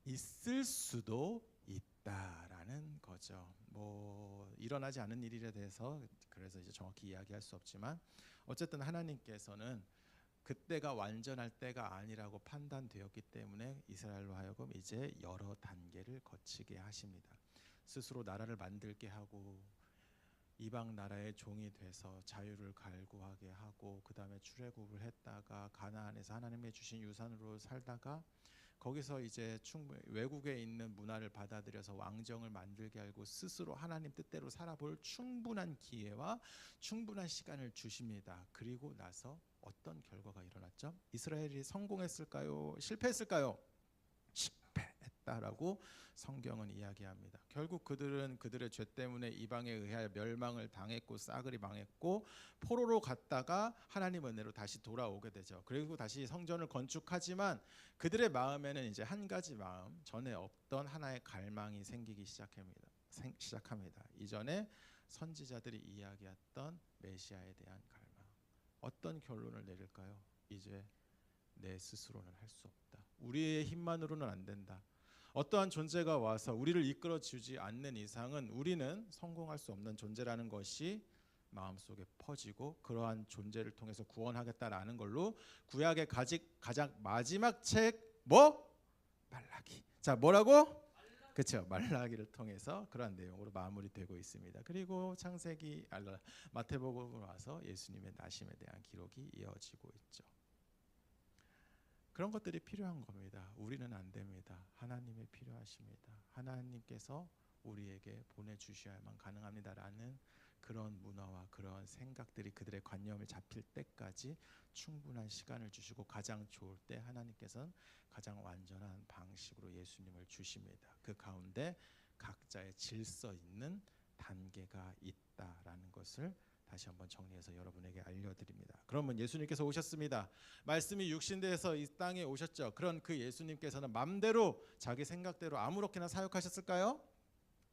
있을 수도 있다라는 거죠. 뭐 일어나지 않은 일에 대해서 그래서 이제 정확히 이야기할 수 없지만 어쨌든 하나님께서는 그때가 완전할 때가 아니라고 판단되었기 때문에 이스라엘로 하여금 이제 여러 단계를 거치게 하십니다. 스스로 나라를 만들게 하고 이방 나라의 종이 돼서 자유를 갈구하게 하고 그 다음에 출애굽을 했다가 가나안에서 하나님의 주신 유산으로 살다가 거기서 이제 충분히 외국에 있는 문화를 받아들여서 왕정을 만들게 하고 스스로 하나님 뜻대로 살아볼 충분한 기회와 충분한 시간을 주십니다. 그리고 나서 어떤 결과가 일어났죠? 이스라엘이 성공했을까요? 실패했을까요? 실패했다라고 성경은 이야기합니다. 결국 그들은 그들의 죄 때문에 이방에 의하여 멸망을 당했고 싸그리 망했고 포로로 갔다가 하나님 은혜로 다시 돌아오게 되죠. 그리고 다시 성전을 건축하지만 그들의 마음에는 이제 한 가지 마음, 전에 없던 하나의 갈망이 생기기 시작합니다. 이전에 선지자들이 이야기했던 메시아에 대한 갈망. 어떤 결론을 내릴까요? 이제 내 스스로는 할 수 없다. 우리의 힘만으로는 안 된다. 어떠한 존재가 와서 우리를 이끌어주지 않는 이상은 우리는 성공할 수 없는 존재라는 것이 마음속에 퍼지고 그러한 존재를 통해서 구원하겠다라는 걸로 구약의 가장 마지막 책 말라기. 자, 뭐라고? 그렇죠. 말라기를 통해서 그러한 내용으로 마무리되고 있습니다. 그리고 마태복음으로 와서 예수님의 나심에 대한 기록이 이어지고 있죠. 그런 것들이 필요한 겁니다. 우리는 안 됩니다. 하나님이 필요하십니다. 하나님께서 우리에게 보내주셔야만 가능합니다라는 그런 문화와 그런 생각들이 그들의 관념을 잡힐 때까지 충분한 시간을 주시고 가장 좋을 때 하나님께서는 가장 완전한 방식으로 예수님을 주십니다. 그 가운데 각자의 질서 있는 단계가 있다라는 것을 다시 한번 정리해서 여러분에게 알려드립니다. 그러면 예수님께서 오셨습니다. 말씀이 육신돼서 이 땅에 오셨죠. 그런 그 예수님께서는 맘대로 자기 생각대로 아무렇게나 사역하셨을까요?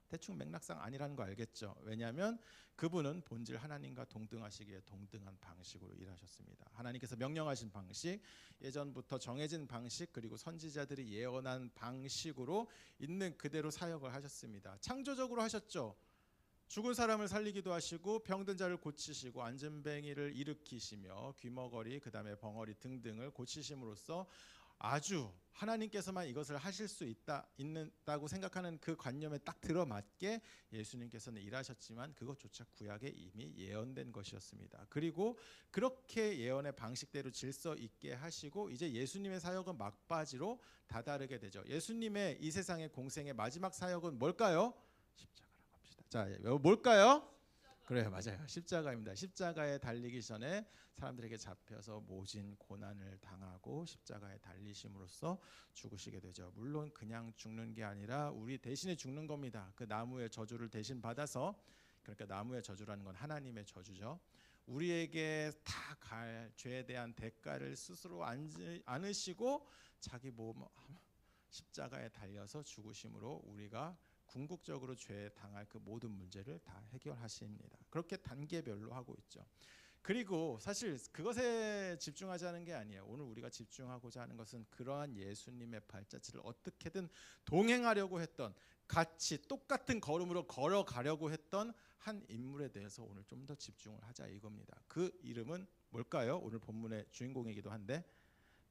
대충 맥락상 아니라는 거 알겠죠. 왜냐하면 그분은 본질 하나님과 동등하시기에 동등한 방식으로 일하셨습니다. 하나님께서 명령하신 방식, 예전부터 정해진 방식, 그리고 선지자들이 예언한 방식으로 있는 그대로 사역을 하셨습니다. 창조적으로 하셨죠. 죽은 사람을 살리기도 하시고 병든 자를 고치시고 안진뱅이를 일으키시며 귀머거리 그다음에 벙어리 등등을 고치심으로써 아주 하나님께서만 이것을 하실 수 있다고 생각하는 그 관념에 딱 들어맞게 예수님께서는 일하셨지만 그것조차 구약에 이미 예언된 것이었습니다. 그리고 그렇게 예언의 방식대로 질서 있게 하시고 이제 예수님의 사역은 막바지로 다다르게 되죠. 예수님의 이 세상의 공생의 마지막 사역은 뭘까요? 십자가라고 합시다. 자, 뭘까요? 그래요, 맞아요. 십자가입니다. 십자가에 달리기 전에 사람들에게 잡혀서 모진 고난을 당하고 십자가에 달리심으로써 죽으시게 되죠. 물론 그냥 죽는 게 아니라 우리 대신에 죽는 겁니다. 그 나무의 저주를 대신 받아서, 그러니까 나무의 저주라는 건 하나님의 저주죠. 우리에게 다 갈 죄에 대한 대가를 스스로 안으시고 자기 몸 십자가에 달려서 죽으심으로 우리가 궁극적으로 죄에 당할 그 모든 문제를 다 해결하십니다. 그렇게 단계별로 하고 있죠. 그리고 사실 그것에 집중하자는 게 아니에요. 오늘 우리가 집중하고자 하는 것은 그러한 예수님의 발자취를 어떻게든 동행하려고 했던, 같이 똑같은 걸음으로 걸어가려고 했던 한 인물에 대해서 오늘 좀 더 집중을 하자 이겁니다. 그 이름은 뭘까요? 오늘 본문의 주인공이기도 한데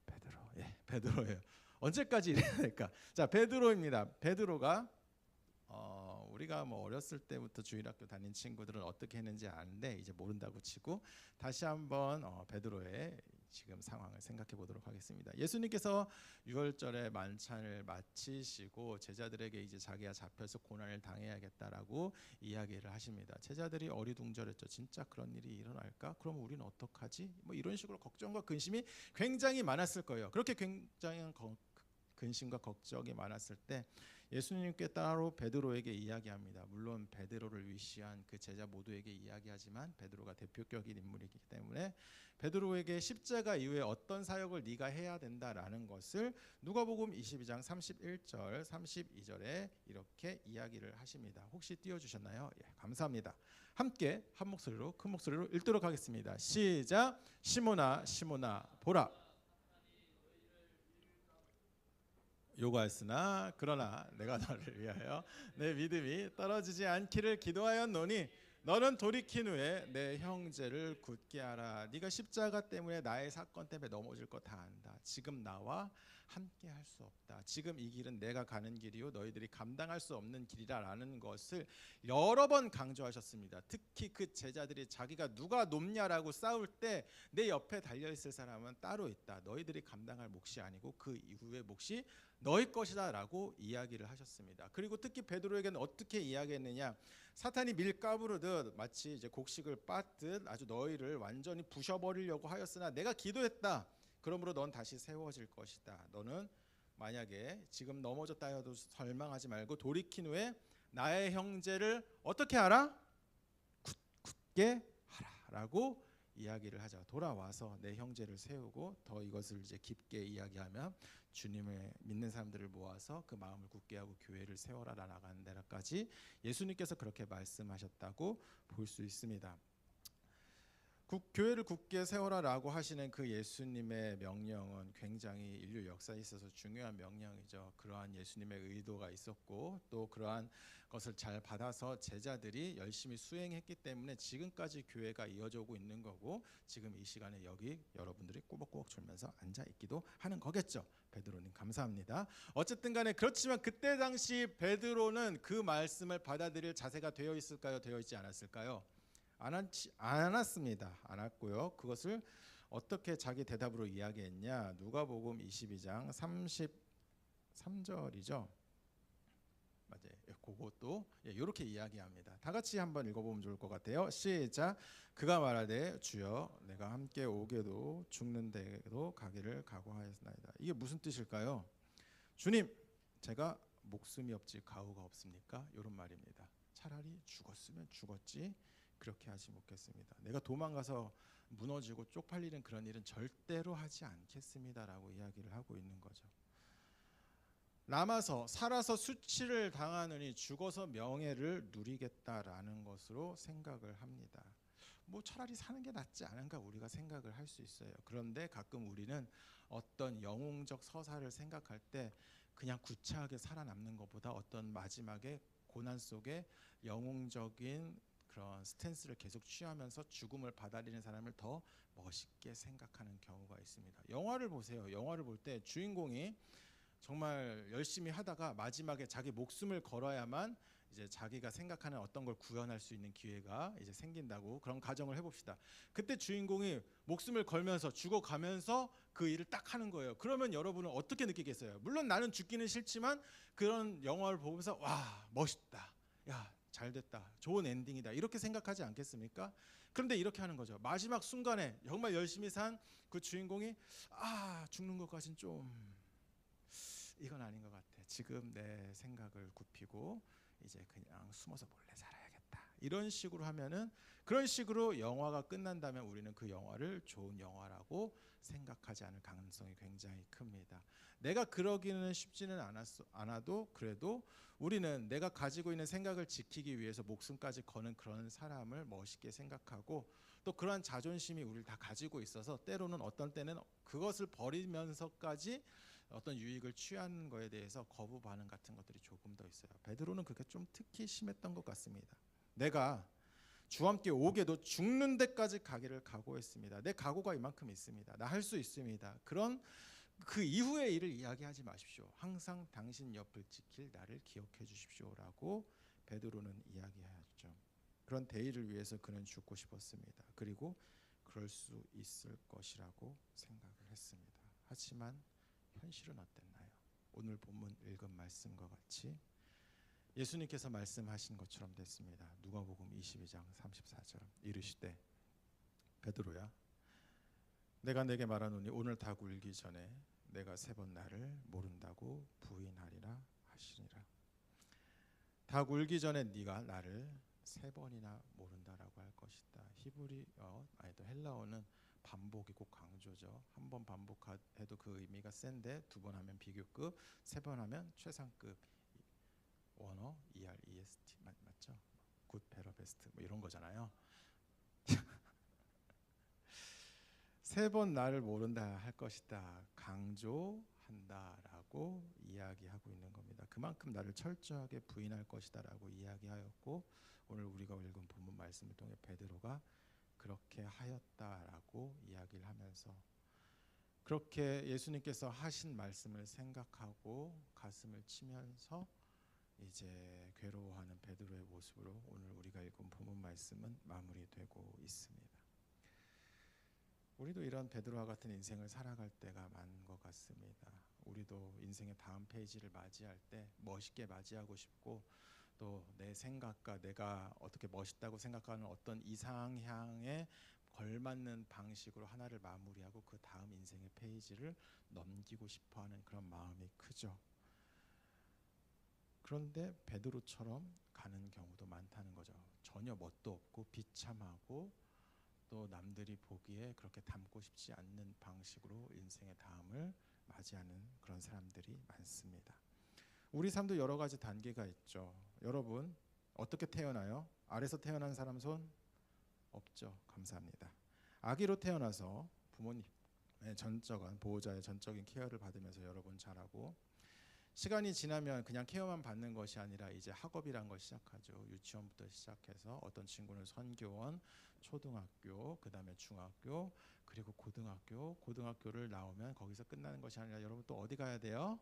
베드로. 예, 베드로예요. 언제까지 이래야 될까? 자, 베드로입니다. 베드로가 우리가 뭐 어렸을 때부터 주일학교 다닌 친구들은 어떻게 했는지 아는데 이제 모른다고 치고 다시 한번 베드로의 지금 상황을 생각해 보도록 하겠습니다. 예수님께서 유월절에 만찬을 마치시고 제자들에게 이제 자기가 잡혀서 고난을 당해야겠다라고 이야기를 하십니다. 제자들이 어리둥절했죠. 진짜 그런 일이 일어날까? 그럼 우리는 어떡하지? 뭐 이런 식으로 걱정과 근심이 굉장히 많았을 거예요. 그렇게 굉장한 근심과 걱정이 많았을 때 예수님께 따로 베드로에게 이야기합니다. 물론 베드로를 위시한 그 제자 모두에게 이야기하지만 베드로가 대표격인 인물이기 때문에 베드로에게 십자가 이후에 어떤 사역을 네가 해야 된다라는 것을 누가복음 22장 31절 32절에 이렇게 이야기를 하십니다. 혹시 띄워주셨나요? 예, 감사합니다. 함께 한 목소리로 큰 목소리로 읽도록 하겠습니다. 시작. 시몬아 시몬아 보라, 요구하였으나 그러나 내가 너를 위하여 내 믿음이 떨어지지 않기를 기도하였노니 너는 돌이킨 후에 내 형제를 굳게 하라. 네가 십자가 때문에 나의 사건 때문에 넘어질 거 다 안다. 지금 나와 함께 할 수 없다. 지금 이 길은 내가 가는 길이요 너희들이 감당할 수 없는 길이라는 것을 여러 번 강조하셨습니다. 특히 그 제자들이 자기가 누가 높냐라고 싸울 때 내 옆에 달려있을 사람은 따로 있다. 너희들이 감당할 몫이 아니고 그 이후의 몫이 너희 것이다 라고 이야기를 하셨습니다. 그리고 특히 베드로에게는 어떻게 이야기했느냐, 사탄이 밀 까부르듯 마치 이제 곡식을 빻듯 아주 너희를 완전히 부셔버리려고 하였으나 내가 기도했다. 그러므로 넌 다시 세워질 것이다. 너는 만약에 지금 넘어졌다 해도 절망하지 말고 돌이킨 후에 나의 형제를 어떻게 하라? 굳게 하라라고 이야기를 하자. 돌아와서 내 형제를 세우고 더 이것을 이제 깊게 이야기하면 주님을 믿는 사람들을 모아서 그 마음을 굳게 하고 교회를 세워라 나가는 데까지 예수님께서 그렇게 말씀하셨다고 볼 수 있습니다. 교회를 굳게 세워라라고 하시는 그 예수님의 명령은 굉장히 인류 역사에 있어서 중요한 명령이죠. 그러한 예수님의 의도가 있었고 또 그러한 것을 잘 받아서 제자들이 열심히 수행했기 때문에 지금까지 교회가 이어져 오고 있는 거고 지금 이 시간에 여기 여러분들이 꾸벅꾸벅 졸면서 앉아 있기도 하는 거겠죠. 베드로님 감사합니다. 어쨌든 간에 그렇지만 그때 당시 베드로는 그 말씀을 받아들일 자세가 되어 있을까요? 되어 있지 않았을까요? 않았습니다. 않았고요. 그것을 어떻게 자기 대답으로 이야기했냐? 누가복음 22장 33절이죠. 맞아요. 그것도 이렇게 이야기합니다. 다 같이 한번 읽어보면 좋을 것 같아요. 시작. 그가 말하되 주여 내가 함께 오게도 죽는 데도 가기를 각오하였나이다. 이게 무슨 뜻일까요? 주님, 제가 목숨이 없지 가오가 없습니까? 이런 말입니다. 차라리 죽었으면 죽었지 그렇게 하지 못겠습니다. 내가 도망가서 무너지고 쪽팔리는 그런 일은 절대로 하지 않겠습니다라고 이야기를 하고 있는 거죠. 남아서 살아서 수치를 당하느니 죽어서 명예를 누리겠다라는 것으로 생각을 합니다. 뭐 차라리 사는 게 낫지 않은가 우리가 생각을 할 수 있어요. 그런데 가끔 우리는 어떤 영웅적 서사를 생각할 때 그냥 구차하게 살아남는 것보다 어떤 마지막에 고난 속에 영웅적인 그런 스탠스를 계속 취하면서 죽음을 받아들이는 사람을 더 멋있게 생각하는 경우가 있습니다. 영화를 보세요. 영화를 볼 때 주인공이 정말 열심히 하다가 마지막에 자기 목숨을 걸어야만 이제 자기가 생각하는 어떤 걸 구현할 수 있는 기회가 이제 생긴다고 그런 가정을 해봅시다. 그때 주인공이 목숨을 걸면서 죽어가면서 그 일을 딱 하는 거예요. 그러면 여러분은 어떻게 느끼겠어요? 물론 나는 죽기는 싫지만 그런 영화를 보면서 와 멋있다. 야 잘됐다. 좋은 엔딩이다. 이렇게 생각하지 않겠습니까? 그런데 이렇게 하는 거죠. 마지막 순간에 정말 열심히 산 그 주인공이 죽는 것까진 좀 이건 아닌 것 같아. 지금 내 생각을 굽히고 이제 그냥 숨어서 몰래 살아야겠다. 이런 식으로 하면은 그런 식으로 영화가 끝난다면 우리는 그 영화를 좋은 영화라고 생각하지 않을 가능성이 굉장히 큽니다. 내가 그러기는 쉽지는 않아도 그래도 우리는 내가 가지고 있는 생각을 지키기 위해서 목숨까지 거는 그런 사람을 멋있게 생각하고 또 그러한 자존심이 우리를 다 가지고 있어서 때로는 어떤 때는 그것을 버리면서까지 어떤 유익을 취하는 거에 대해서 거부 반응 같은 것들이 조금 더 있어요. 베드로는 그게 좀 특히 심했던 것 같습니다. 내가 주와 함께 오게도 죽는 데까지 가기를 각오했습니다. 내 각오가 이만큼 있습니다. 나 할 수 있습니다. 그런 그 이후의 일을 이야기하지 마십시오. 항상 당신 옆을 지킬 나를 기억해 주십시오라고 베드로는 이야기하죠. 그런 대의를 위해서 그는 죽고 싶었습니다. 그리고 그럴 수 있을 것이라고 생각을 했습니다. 하지만 현실은 어땠나요? 오늘 본문 읽은 말씀과 같이 예수님께서 말씀하신 것처럼 됐습니다. 누가복음 22장 34절 이르시되 베드로야 내가 내게 말하노니 오늘 닭 울기 전에 내가 3번 나를 모른다고 부인하리라 하시니라. 닭 울기 전에 네가 나를 3번이나 모른다라고 할 것이다. 또 헬라어는 반복이고 강조죠. 한 번 반복해도 그 의미가 센데 2번 하면 비교급, 3번 하면 최상급. 원어, ER, EST 맞죠? 굿, 베러, 베스트 뭐 이런 거잖아요. 3번 나를 모른다 할 것이다. 강조한다라고 이야기하고 있는 겁니다. 그만큼 나를 철저하게 부인할 것이다라고 이야기하였고 오늘 우리가 읽은 본문 말씀을 통해 베드로가 그렇게 하였다라고 이야기를 하면서 그렇게 예수님께서 하신 말씀을 생각하고 가슴을 치면서 이제 괴로워하는 베드로의 모습으로 오늘 우리가 읽은 본문 말씀은 마무리되고 있습니다. 우리도 이런 베드로와 같은 인생을 살아갈 때가 많은 것 같습니다. 우리도 인생의 다음 페이지를 맞이할 때 멋있게 맞이하고 싶고 또 내 생각과 내가 어떻게 멋있다고 생각하는 어떤 이상향에 걸맞는 방식으로 하나를 마무리하고 그 다음 인생의 페이지를 넘기고 싶어하는 그런 마음이 크죠. 그런데 베드로처럼 가는 경우도 많다는 거죠. 전혀 멋도 없고 비참하고 또 남들이 보기에 그렇게 닮고 싶지 않는 방식으로 인생의 다음을 맞이하는 그런 사람들이 많습니다. 우리 삶도 여러 가지 단계가 있죠. 여러분 어떻게 태어나요? 아래서 태어난 사람 손 없죠. 감사합니다. 아기로 태어나서 부모님의 전적인 보호자의 전적인 케어를 받으면서 여러분 자라고 시간이 지나면 그냥 케어만 받는 것이 아니라 이제 학업이란 걸 시작하죠. 유치원부터 시작해서 어떤 친구는 선교원, 초등학교, 그다음에 중학교, 그리고 고등학교를 나오면 거기서 끝나는 것이 아니라 여러분 또 어디 가야 돼요?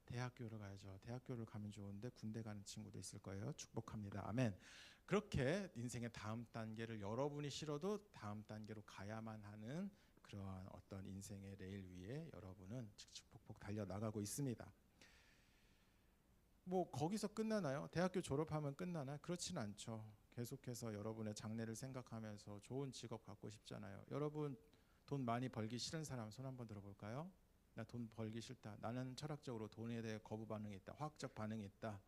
대학교를 가야죠. 대학교를 가면 좋은데 군대 가는 친구도 있을 거예요. 축복합니다. 아멘. 그렇게 인생의 다음 단계를 여러분이 싫어도 다음 단계로 가야만 하는 그러한 어떤 인생의 레일 위에 여러분은 칙칙폭폭 달려나가고 있습니다. 뭐 거기서 끝나나요? 대학교 졸업하면 끝나나요? 그렇지는 않죠. 계속해서 여러분의 장래를 생각하면서 좋은 직업 갖고 싶잖아요. 여러분 돈 많이 벌기 싫은 사람 손 한번 들어볼까요? 나 돈 벌기 싫다. 나는 철학적으로 돈에 대해 거부 반응이 있다. 화학적 반응이 있다.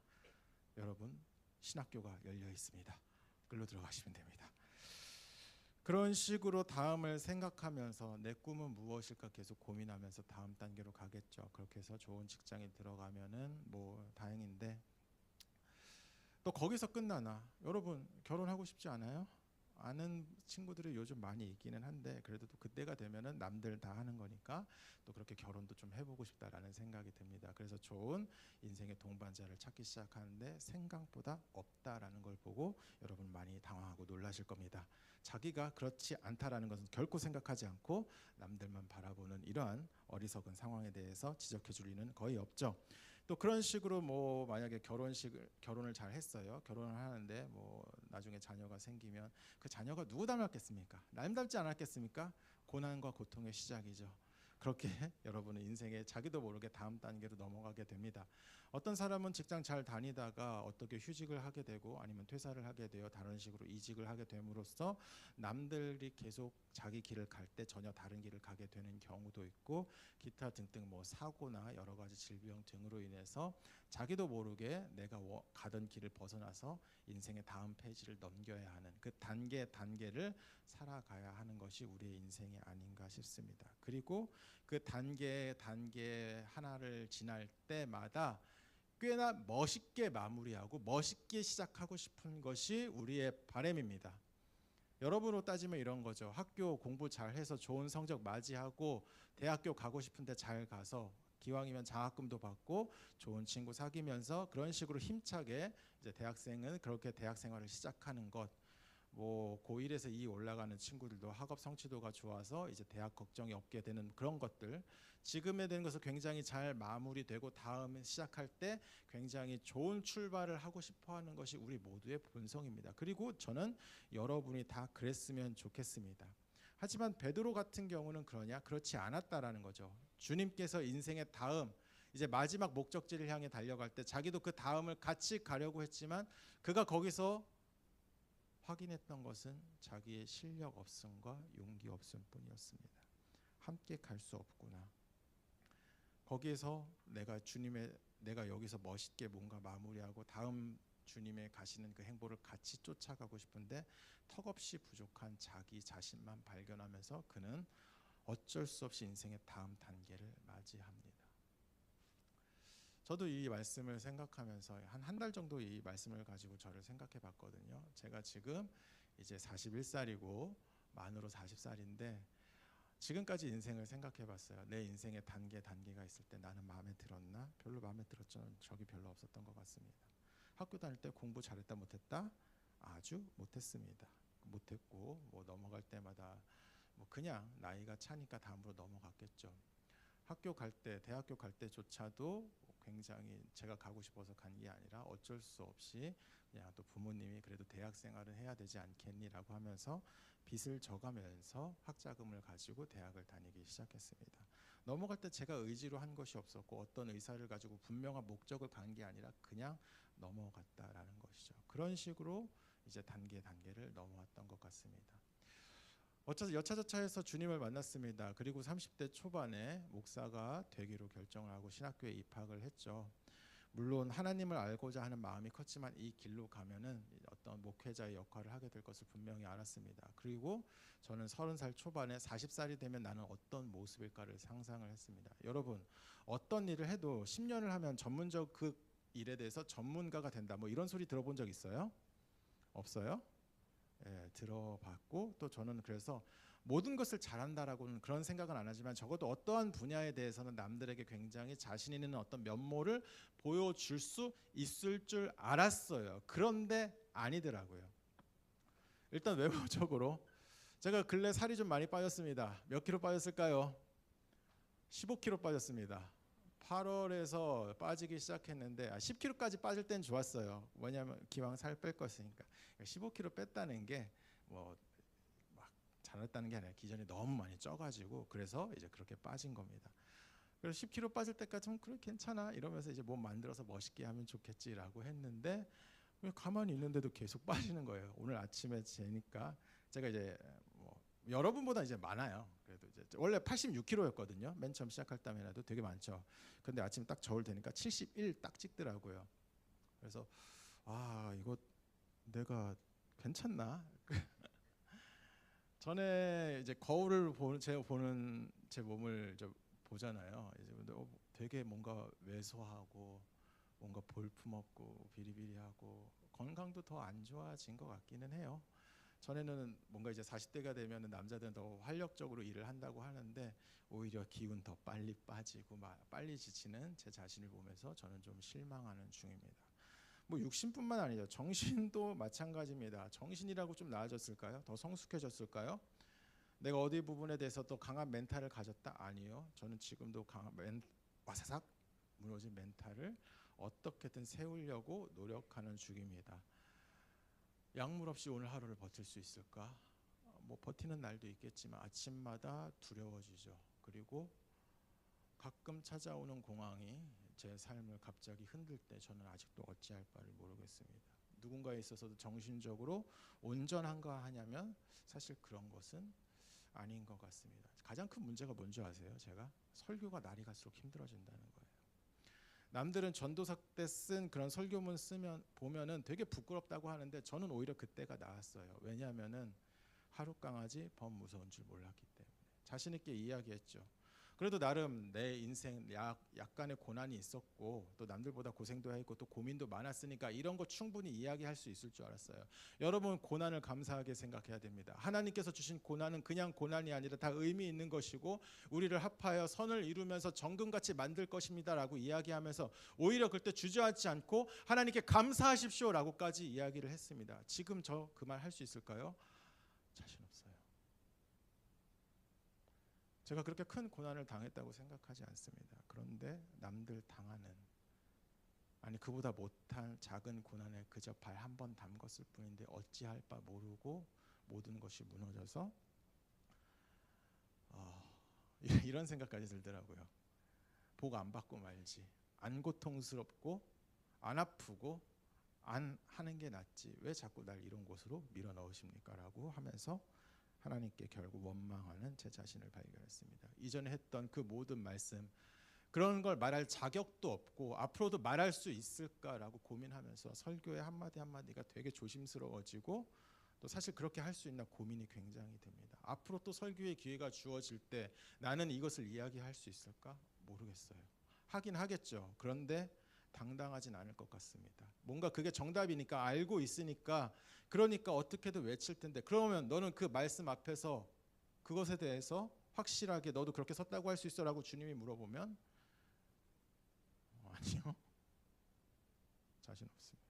여러분 신학교가 열려 있습니다. 글로 들어가시면 됩니다. 그런 식으로 다음을 생각하면서 내 꿈은 무엇일까 계속 고민하면서 다음 단계로 가겠죠. 그렇게 해서 좋은 직장에 들어가면은 뭐 다행인데 또 거기서 끝나나? 여러분 결혼하고 싶지 않아요? 아는 친구들이 요즘 많이 있기는 한데 그래도 또 그때가 되면은 남들 다 하는 거니까 또 그렇게 결혼도 좀 해보고 싶다라는 생각이 듭니다. 그래서 좋은 인생의 동반자를 찾기 시작하는데 생각보다 없다라는 걸 보고 여러분 많이 당황하고 놀라실 겁니다. 자기가 그렇지 않다라는 것은 결코 생각하지 않고 남들만 바라보는 이러한 어리석은 상황에 대해서 지적해 줄 리는 거의 없죠. 또 그런 식으로 뭐 만약에 결혼을 잘 했어요. 결혼을 하는데 뭐 나중에 자녀가 생기면 그 자녀가 누구 닮았겠습니까? 남 닮지 않았겠습니까? 고난과 고통의 시작이죠. 그렇게 여러분은 인생에 자기도 모르게 다음 단계로 넘어가게 됩니다. 어떤 사람은 직장 잘 다니다가 어떻게 휴직을 하게 되고 아니면 퇴사를 하게 되어 다른 식으로 이직을 하게 됨으로써 남들이 계속 자기 길을 갈 때 전혀 다른 길을 가게 되는 경우도 있고, 기타 등등 뭐 사고나 여러 가지 질병 등으로 인해서 자기도 모르게 내가 가던 길을 벗어나서 인생의 다음 페이지를 넘겨야 하는 그 단계를 살아가야 하는 것이 우리의 인생이 아닌가 싶습니다. 그리고 그 단계 하나를 지날 때마다 꽤나 멋있게 마무리하고 멋있게 시작하고 싶은 것이 우리의 바람입니다. 여러분으로 따지면 이런 거죠. 학교 공부 잘해서 좋은 성적 맞이하고 대학교 가고 싶은데 잘 가서 기왕이면 장학금도 받고 좋은 친구 사귀면서 그런 식으로 힘차게 이제 대학생은 그렇게 대학 생활을 시작하는 것. 뭐 고1에서 2 올라가는 친구들도 학업 성취도가 좋아서 이제 대학 걱정이 없게 되는 그런 것들, 지금에 대한 것을 굉장히 잘 마무리되고 다음에 시작할 때 굉장히 좋은 출발을 하고 싶어하는 것이 우리 모두의 본성입니다. 그리고 저는 여러분이 다 그랬으면 좋겠습니다. 하지만 베드로 같은 경우는 그렇지 않았다라는 거죠. 주님께서 인생의 다음 이제 마지막 목적지를 향해 달려갈 때 자기도 그 다음을 같이 가려고 했지만 그가 거기서 확인했던 것은 자기의 실력 없음과 용기 없음 뿐이었습니다. 함께 갈 수 없구나. 거기에서 내가 여기서 멋있게 뭔가 마무리하고 다음 주님의 가시는 그 행보를 같이 쫓아가고 싶은데 턱없이 부족한 자기 자신만 발견하면서 그는 어쩔 수 없이 인생의 다음 단계를 맞이합니다. 저도 이 말씀을 생각하면서 한 달 정도 이 말씀을 가지고 저를 생각해 봤거든요. 제가 지금 이제 41살이고 만으로 40살인데 지금까지 인생을 생각해 봤어요. 내 인생의 단계가 있을 때 나는 마음에 들었나? 별로 마음에 들었죠. 적이 별로 없었던 것 같습니다. 학교 다닐 때 공부 잘했다 못했다? 아주 못했습니다. 못했고 뭐 넘어갈 때마다 뭐 그냥 나이가 차니까 다음으로 넘어갔겠죠. 학교 갈 때, 대학교 갈 때조차도 굉장히 제가 가고 싶어서 간 게 아니라 어쩔 수 없이 그냥 또 부모님이 그래도 대학 생활은 해야 되지 않겠니라고 하면서 빚을 져가면서 학자금을 가지고 대학을 다니기 시작했습니다. 넘어갈 때 제가 의지로 한 것이 없었고 어떤 의사를 가지고 분명한 목적을 간 게 아니라 그냥 넘어갔다라는 것이죠. 그런 식으로 이제 단계를 넘어왔던 것 같습니다. 어쩌서 여차저차해서 주님을 만났습니다. 그리고 30대 초반에 목사가 되기로 결정을 하고 신학교에 입학을 했죠. 물론 하나님을 알고자 하는 마음이 컸지만 이 길로 가면은 어떤 목회자의 역할을 하게 될 것을 분명히 알았습니다. 그리고 저는 30살 초반에 40살이 되면 나는 어떤 모습일까를 상상을 했습니다. 여러분, 어떤 일을 해도 10년을 하면 전문적 그 일에 대해서 전문가가 된다. 뭐 이런 소리 들어본 적 있어요? 없어요? 예, 들어봤고 또 저는 그래서 모든 것을 잘한다라고는 그런 생각은 안 하지만 적어도 어떠한 분야에 대해서는 남들에게 굉장히 자신 있는 어떤 면모를 보여줄 수 있을 줄 알았어요. 그런데 아니더라고요. 일단 외모적으로 제가 근래 살이 좀 많이 빠졌습니다. 몇 킬로 빠졌을까요? 15kg 빠졌습니다. 8월에서 빠지기 시작했는데 10kg까지 빠질 땐 좋았어요. 왜냐하면 기왕 살 뺄 것이니까. 15kg 뺐다는 게 뭐 막 잘했다는 게 아니라 기존에 너무 많이 쪄가지고 그래서 이제 그렇게 빠진 겁니다. 그래서 10kg 빠질 때까지는 그래 괜찮아 이러면서 이제 몸 만들어서 멋있게 하면 좋겠지라고 했는데 가만히 있는데도 계속 빠지는 거예요. 오늘 아침에 재니까 제가 이제 뭐 여러분보다 이제 많아요. 그래도 이제 원래 86kg였거든요. 맨 처음 시작할 때만 해도 되게 많죠. 근데 아침 딱 저울 되니까 71 딱 찍더라고요. 그래서 아 이거 내가 괜찮나? 전에 이제 거울을 보는 제 몸을 보잖아요. 이제 근데 되게 뭔가 왜소하고 뭔가 볼품없고 비리비리하고 건강도 더 안 좋아진 것 같기는 해요. 전에는 뭔가 이제 40대가 되면 남자들은 더 활력적으로 일을 한다고 하는데 오히려 기운 더 빨리 빠지고 빨리 지치는 제 자신을 보면서 저는 좀 실망하는 중입니다. 뭐 육신뿐만 아니죠. 정신도 마찬가지입니다. 정신이라고 좀 나아졌을까요? 더 성숙해졌을까요? 내가 어디 부분에 대해서 또 강한 멘탈을 가졌다? 아니요. 저는 지금도 와사삭 무너진 멘탈을 어떻게든 세우려고 노력하는 중입니다. 약물 없이 오늘 하루를 버틸 수 있을까? 뭐 버티는 날도 있겠지만 아침마다 두려워지죠. 그리고 가끔 찾아오는 공황이 제 삶을 갑자기 흔들 때 저는 아직도 어찌할 바를 모르겠습니다. 누군가에 있어서도 정신적으로 온전한가 하냐면 사실 그런 것은 아닌 것 같습니다. 가장 큰 문제가 뭔지 아세요? 제가 설교가 날이 갈수록 힘들어진다는 거예요. 남들은 전도사 때 쓴 그런 설교문 쓰면 보면은 되게 부끄럽다고 하는데 저는 오히려 그때가 나았어요. 왜냐하면은 하루 강아지 범 무서운 줄 몰랐기 때문에 자신 있게 이야기했죠. 그래도 나름 내 인생 약간의 고난이 있었고 또 남들보다 고생도 했고 또 고민도 많았으니까 이런 거 충분히 이야기할 수 있을 줄 알았어요. 여러분 고난을 감사하게 생각해야 됩니다. 하나님께서 주신 고난은 그냥 고난이 아니라 다 의미 있는 것이고 우리를 합하여 선을 이루면서 정금같이 만들 것입니다라고 이야기하면서 오히려 그때 주저하지 않고 하나님께 감사하십시오라고까지 이야기를 했습니다. 지금 저 그 말 할 수 있을까요? 자신 없어요. 제가 그렇게 큰 고난을 당했다고 생각하지 않습니다. 그런데 남들 당하는 아니 그보다 못한 작은 고난에 그저 발 한 번 담궜을 뿐인데 어찌할 바 모르고 모든 것이 무너져서 이런 생각까지 들더라고요. 복 안 받고 말지. 안 고통스럽고 안 아프고 안 하는 게 낫지. 왜 자꾸 날 이런 곳으로 밀어 넣으십니까? 라고 하면서 하나님께 결국 원망하는 제 자신을 발견했습니다. 이전에 했던 그 모든 말씀 그런 걸 말할 자격도 없고 앞으로도 말할 수 있을까라고 고민하면서 설교의 한마디 한마디가 되게 조심스러워지고 또 사실 그렇게 할 수 있나 고민이 굉장히 됩니다. 앞으로 또 설교의 기회가 주어질 때 나는 이것을 이야기할 수 있을까? 모르겠어요. 하긴 하겠죠. 그런데 당당하진 않을 것 같습니다. 뭔가 그게 정답이니까 알고 있으니까 그러니까 어떻게든 외칠 텐데 그러면 너는 그 말씀 앞에서 그것에 대해서 확실하게 너도 그렇게 섰다고 할 수 있어? 라고 주님이 물어보면 아니요. 자신 없습니다.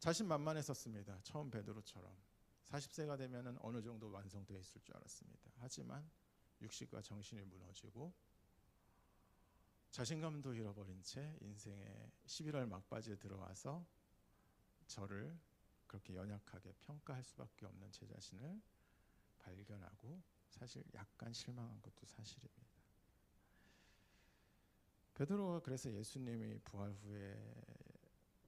자신만만했었습니다. 처음 베드로처럼 40세가 되면 어느 정도 완성되어 있을 줄 알았습니다. 하지만 육신과 정신이 무너지고 자신감도 잃어버린 채 인생의 11월 막바지에 들어와서 저를 그렇게 연약하게 평가할 수밖에 없는 제 자신을 발견하고 사실 약간 실망한 것도 사실입니다. 베드로가 그래서 예수님이 부활 후에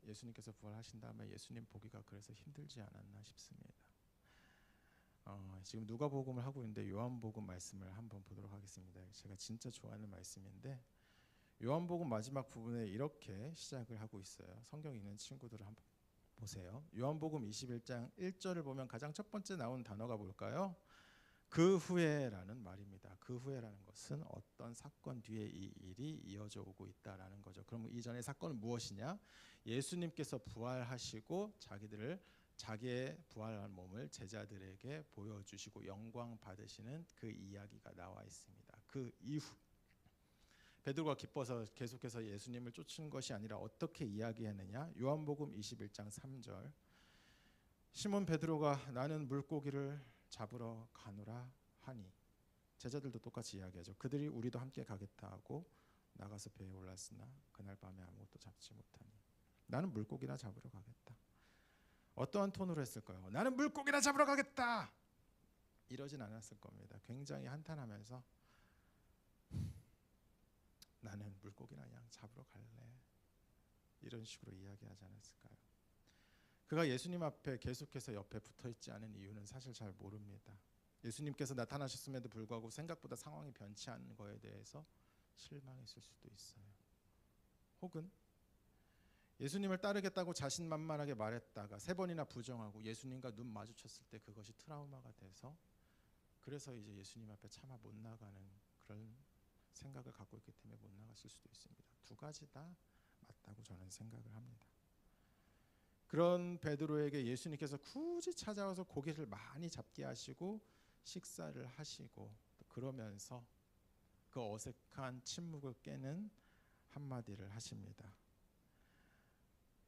예수님께서 부활하신 다음에 예수님 보기가 그래서 힘들지 않았나 싶습니다. 지금 누가복음을 하고 있는데 요한복음 말씀을 한번 보도록 하겠습니다. 제가 진짜 좋아하는 말씀인데 요한복음 마지막 부분에 이렇게 시작을 하고 있어요. 성경 읽는 친구들을 한번 보세요. 요한복음 21장 1절을 보면 가장 첫 번째 나온 단어가 뭘까요? 그 후에라는 말입니다. 그 후에라는 것은 어떤 사건 뒤에 이 일이 이어져 오고 있다라는 거죠. 그럼 이전의 사건은 무엇이냐? 예수님께서 부활하시고 자기의 부활한 몸을 제자들에게 보여주시고 영광 받으시는 그 이야기가 나와 있습니다. 그 이후 베드로가 기뻐서 계속해서 예수님을 쫓은 것이 아니라 어떻게 이야기했느냐? 요한복음 21장 3절 시몬 베드로가 나는 물고기를 잡으러 가노라 하니 제자들도 똑같이 이야기하죠. 그들이 우리도 함께 가겠다 하고 나가서 배에 올랐으나 그날 밤에 아무것도 잡지 못하니 나는 물고기나 잡으러 가겠다. 어떠한 톤으로 했을까요? 나는 물고기나 잡으러 가겠다. 이러진 않았을 겁니다. 굉장히 한탄하면서 나는 물고기나 그냥 잡으러 갈래. 이런 식으로 이야기하지 않았을까요? 그가 예수님 앞에 계속해서 옆에 붙어있지 않은 이유는 사실 잘 모릅니다. 예수님께서 나타나셨음에도 불구하고 생각보다 상황이 변치 않은 거에 대해서 실망했을 수도 있어요. 혹은 예수님을 따르겠다고 자신만만하게 말했다가 3번이나 부정하고 예수님과 눈 마주쳤을 때 그것이 트라우마가 돼서 그래서 이제 예수님 앞에 차마 못 나가는 그런 생각을 갖고 있기 때문에 못 나갔을 수도 있습니다. 두 가지 다 맞다고 저는 생각을 합니다. 그런 베드로에게 예수님께서 굳이 찾아와서 고기를 많이 잡게 하시고 식사를 하시고 그러면서 그 어색한 침묵을 깨는 한마디를 하십니다.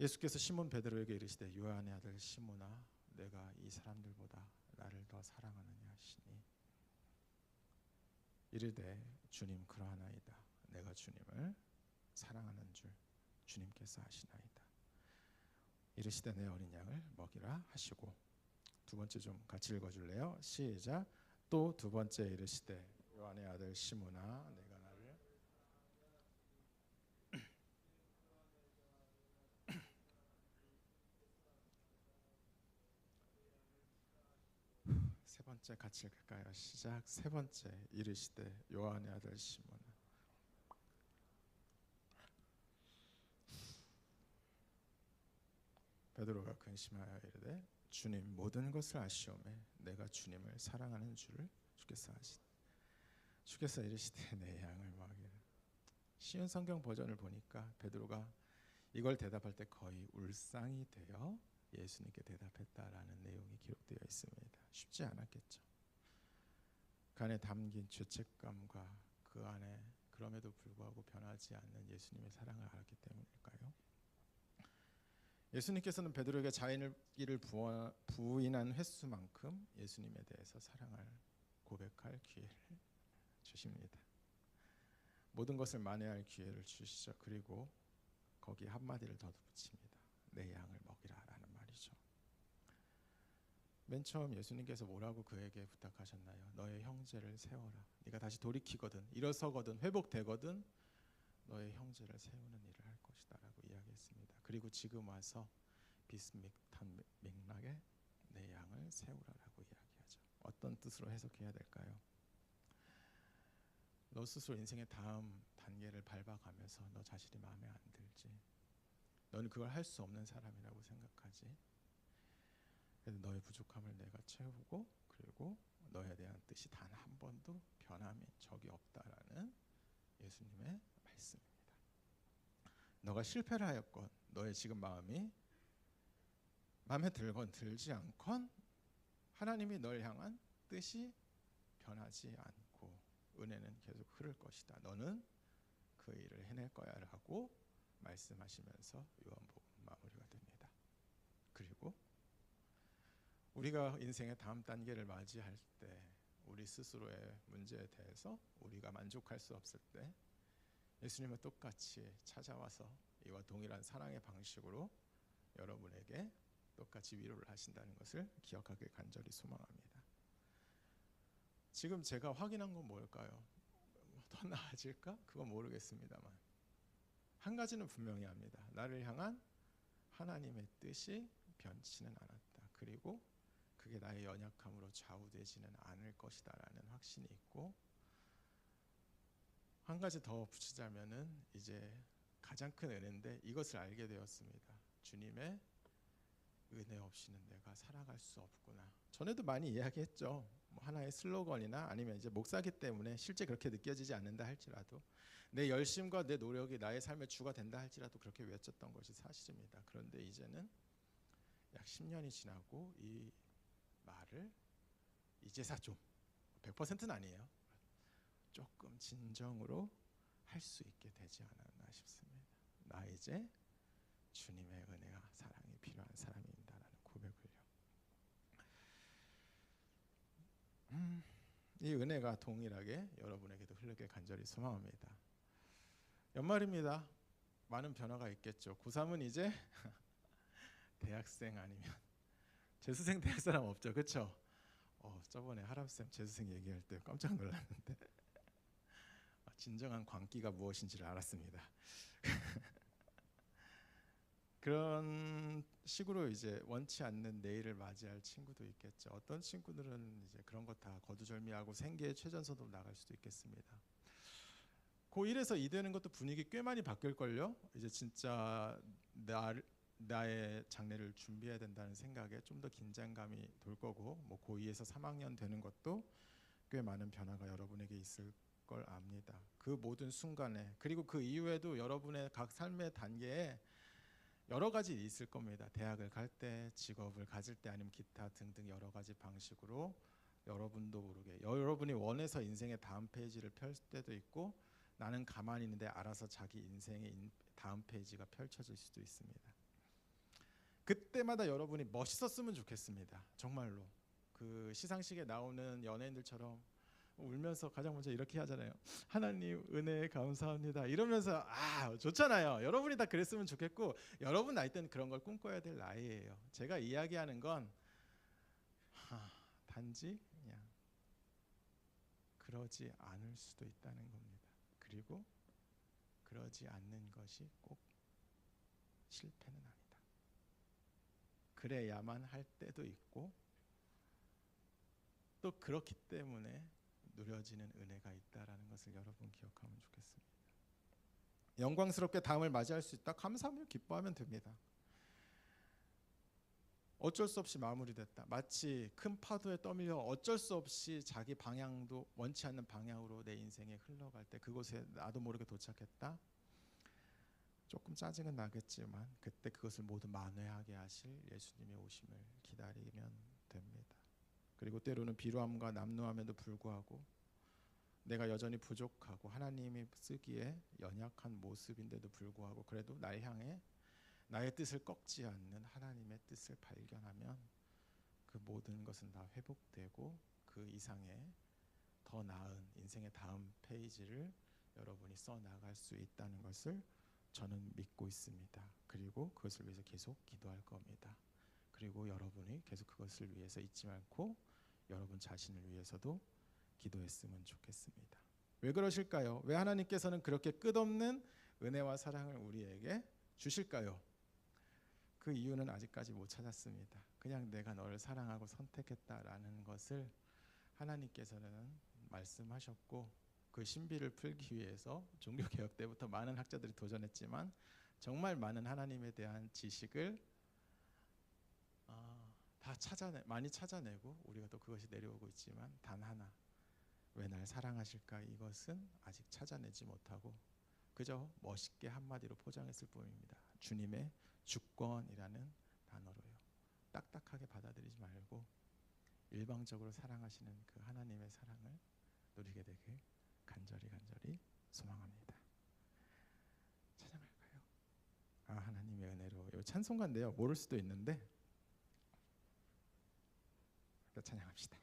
예수께서 시몬 베드로에게 이르시되 요한의 아들 시몬아 내가 이 사람들보다 나를 더 사랑하느냐 하시니 이르되 주님 그러하나이다. 내가 주님을 사랑하는 줄 주님께서 아시나이다. 이르시되 내 어린 양을 먹이라 하시고 두 번째 좀 같이 읽어줄래요? 시작. 또 두 번째 이르시되 요한의 아들 시몬아, 내가 나를 세 번째 같이 읽을까요? 시작. 세 번째 이르시되 요한의 아들 시몬아. 베드로가 근심하여 이르되 주님 모든 것을 아시오매 내가 주님을 사랑하는 줄을 주께서 아시니 주께서 이르시되 내 양을 먹이라. 쉬운 성경 버전을 보니까 베드로가 이걸 대답할 때 거의 울상이 되어 예수님께 대답했다라는 내용이 기록되어 있습니다. 쉽지 않았겠죠. 그 안에 담긴 죄책감과 그 안에 그럼에도 불구하고 변하지 않는 예수님의 사랑을 알았기 때문일까요? 예수님께서는 베드로에게 자신을 부인한 횟수만큼 예수님에 대해서 사랑을 고백할 기회를 주십니다. 모든 것을 만회할 기회를 주시죠. 그리고 거기 한마디를 더 붙입니다. 내 양을 먹이라라는 말이죠. 맨 처음 예수님께서 뭐라고 그에게 부탁하셨나요? 너의 형제를 세워라. 네가 다시 돌이키거든, 일어서거든, 회복되거든 너의 형제를 세우는 일을 할 것이다 라고 이야기했습니다. 그리고 지금 와서 비슷한 맥락에 내 양을 세우라라고 이야기하죠. 어떤 뜻으로 해석해야 될까요? 너 스스로 인생의 다음 단계를 밟아가면서 너 자신이 마음에 안 들지? 너는 그걸 할 수 없는 사람이라고 생각하지? 그래서 너의 부족함을 내가 채우고 그리고 너에 대한 뜻이 단 한 번도 변함인 적이 없다라는 예수님의 말씀입니다. 너가 실패를 하였건 너의 지금 마음이 마음에 들건 들지 않건 하나님이 널 향한 뜻이 변하지 않고 은혜는 계속 흐를 것이다. 너는 그 일을 해낼 거야 라고 말씀하시면서 요한복음 마무리가 됩니다. 그리고 우리가 인생의 다음 단계를 맞이할 때 우리 스스로의 문제에 대해서 우리가 만족할 수 없을 때 예수님은 똑같이 찾아와서 이와 동일한 사랑의 방식으로 여러분에게 똑같이 위로를 하신다는 것을 기억하길 간절히 소망합니다. 지금 제가 확인한 건 뭘까요? 더 나아질까? 그건 모르겠습니다만 한 가지는 분명히 합니다. 나를 향한 하나님의 뜻이 변치는 않았다. 그리고 그게 나의 연약함으로 좌우되지는 않을 것이다 라는 확신이 있고, 한 가지 더 붙이자면은 이제 가장 큰 은혜인데 이것을 알게 되었습니다. 주님의 은혜 없이는 내가 살아갈 수 없구나. 전에도 많이 이야기했죠. 뭐 하나의 슬로건이나 아니면 이제 목사기 때문에 실제 그렇게 느껴지지 않는다 할지라도 내 열심과 내 노력이 나의 삶의 주가 된다 할지라도 그렇게 외쳤던 것이 사실입니다. 그런데 이제는 약 10년이 지나고 이 말을 이제사 좀 100%는 아니에요. 조금 진정으로 할 수 있게 되지 않았나 싶습니다. 나 이제 주님의 은혜와 사랑이 필요한 사람입니다라는 고백을요. 이 은혜가 동일하게 여러분에게도 흐르길 간절히 소망합니다. 연말입니다. 많은 변화가 있겠죠. 고3은 이제 대학생 아니면 재수생 될 사람 없죠, 그렇죠? 저번에 하람쌤 재수생 얘기할 때 깜짝 놀랐는데 진정한 광기가 무엇인지를 알았습니다. 그런 식으로 이제 원치 않는 내일을 맞이할 친구도 있겠죠. 어떤 친구들은 이제 그런 거 다 거두절미하고 생계의 최전선으로 나갈 수도 있겠습니다. 고1에서 2 되는 것도 분위기 꽤 많이 바뀔걸요. 이제 진짜 나의 장래를 준비해야 된다는 생각에 좀 더 긴장감이 돌 거고, 뭐 고2에서 3학년 되는 것도 꽤 많은 변화가 여러분에게 있을 걸 압니다. 그 모든 순간에, 그리고 그 이후에도 여러분의 각 삶의 단계에 여러 가지 있을 겁니다. 대학을 갈 때, 직업을 가질 때, 아니면 기타 등등 여러 가지 방식으로 여러분도 모르게 여러분이 원해서 인생의 다음 페이지를 펼 때도 있고, 나는 가만히 있는데 알아서 자기 인생의 다음 페이지가 펼쳐질 수도 있습니다. 그때마다 여러분이 멋있었으면 좋겠습니다. 정말로. 그 시상식에 나오는 연예인들처럼 울면서 가장 먼저 이렇게 하잖아요. 하나님 은혜에 감사합니다 이러면서 좋잖아요. 여러분이 다 그랬으면 좋겠고, 여러분 나이 때는 그런 걸 꿈꿔야 될 나이예요. 제가 이야기하는 건 단지 그냥 그러지 않을 수도 있다는 겁니다. 그리고 그러지 않는 것이 꼭 실패는 아니다. 그래야만 할 때도 있고 또 그렇기 때문에 누려지는 은혜가 있다라는 것을 여러분 기억하면 좋겠습니다. 영광스럽게 다음을 맞이할 수 있다. 감사하며 기뻐하면 됩니다. 어쩔 수 없이 마무리됐다. 마치 큰 파도에 떠밀려 어쩔 수 없이 자기 방향도 원치 않는 방향으로 내 인생에 흘러갈 때 그곳에 나도 모르게 도착했다. 조금 짜증은 나겠지만 그때 그것을 모두 만회하게 하실 예수님의 오심을 기다리면 됩니다. 그리고 때로는 비루함과 남루함에도 불구하고 내가 여전히 부족하고 하나님이 쓰기에 연약한 모습인데도 불구하고 그래도 날 향해 나의 뜻을 꺾지 않는 하나님의 뜻을 발견하면 그 모든 것은 다 회복되고 그 이상의 더 나은 인생의 다음 페이지를 여러분이 써나갈 수 있다는 것을 저는 믿고 있습니다. 그리고 그것을 위해서 계속 기도할 겁니다. 그리고 여러분이 계속 그것을 위해서 잊지 말고 여러분 자신을 위해서도 기도했으면 좋겠습니다. 왜 그러실까요? 왜 하나님께서는 그렇게 끝없는 은혜와 사랑을 우리에게 주실까요? 그 이유는 아직까지 못 찾았습니다. 그냥 내가 너를 사랑하고 선택했다라는 것을 하나님께서는 말씀하셨고 그 신비를 풀기 위해서 종교개혁 때부터 많은 학자들이 도전했지만 정말 많은 하나님에 대한 지식을 다 많이 찾아내고 우리가 또 그것이 내려오고 있지만 단 하나, 왜 날 사랑하실까? 이것은 아직 찾아내지 못하고 그저 멋있게 한마디로 포장했을 뿐입니다. 주님의 주권이라는 단어로요. 딱딱하게 받아들이지 말고 일방적으로 사랑하시는 그 하나님의 사랑을 누리게 되길 간절히 소망합니다. 찬양할까요? 하나님의 은혜로. 이 찬송가인데요. 모를 수도 있는데 일단 찬양합시다.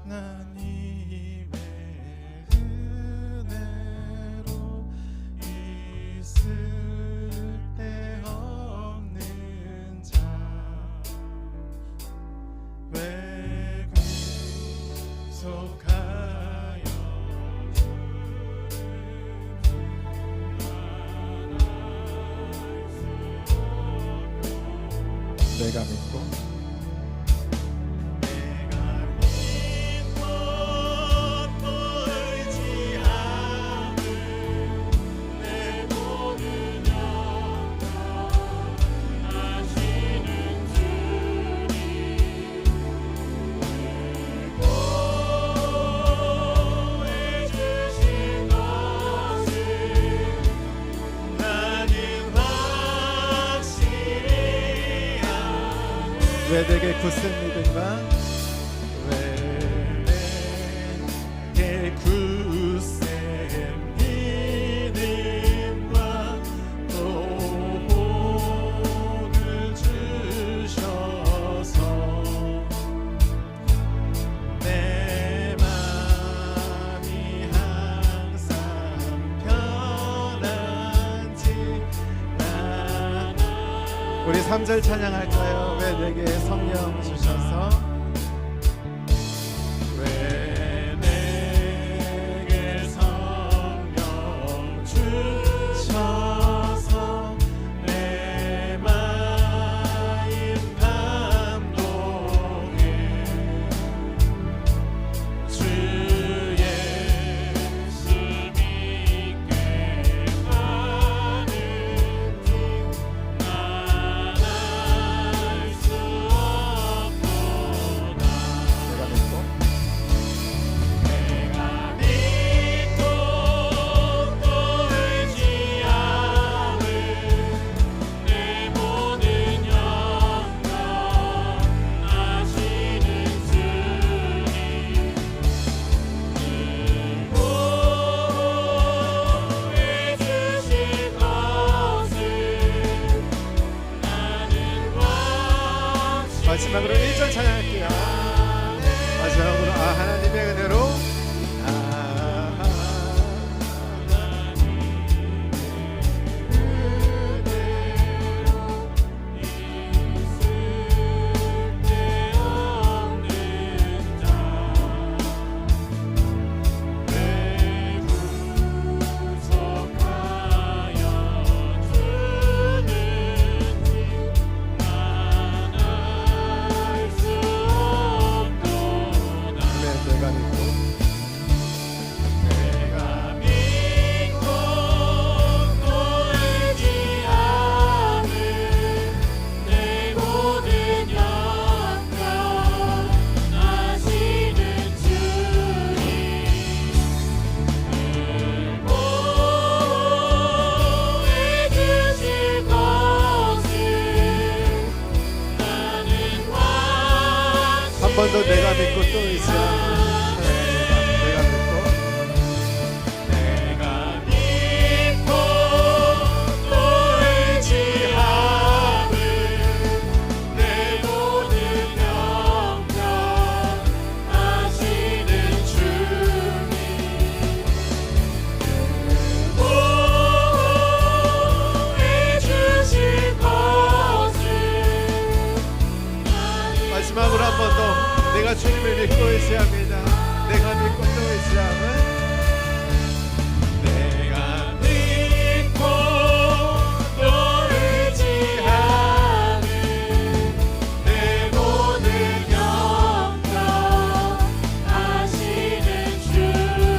하나님의 은혜로 있을 데 없는 자 왜 구속하여 내가 믿고 왜 내게 굳센 믿음과 왜 내게 굳센 믿음과 또 복을 주셔서 내 맘이 항상 편한지 우리 3절 찬양할까요? 왜 내게 성령 주셔서 왜 내게 성령 주셔서 내 마음 감동해 주 예수 믿게 하는지 수 없고 마지막으로 1절 찬양할게요. 마지막으로 하나님의 은혜로 한 번 더 내가 믿고 또 의지하는 내가 믿고 또 의지하는 내 모든 영광 하시는 주님 보호해 주실 것을 마지막으로 한 번 더 내가 주님을 믿고 의지합니다. 내가 믿고 또 의지함은 내가 믿고 또 의지하는 내 모든 영광 하시는 주님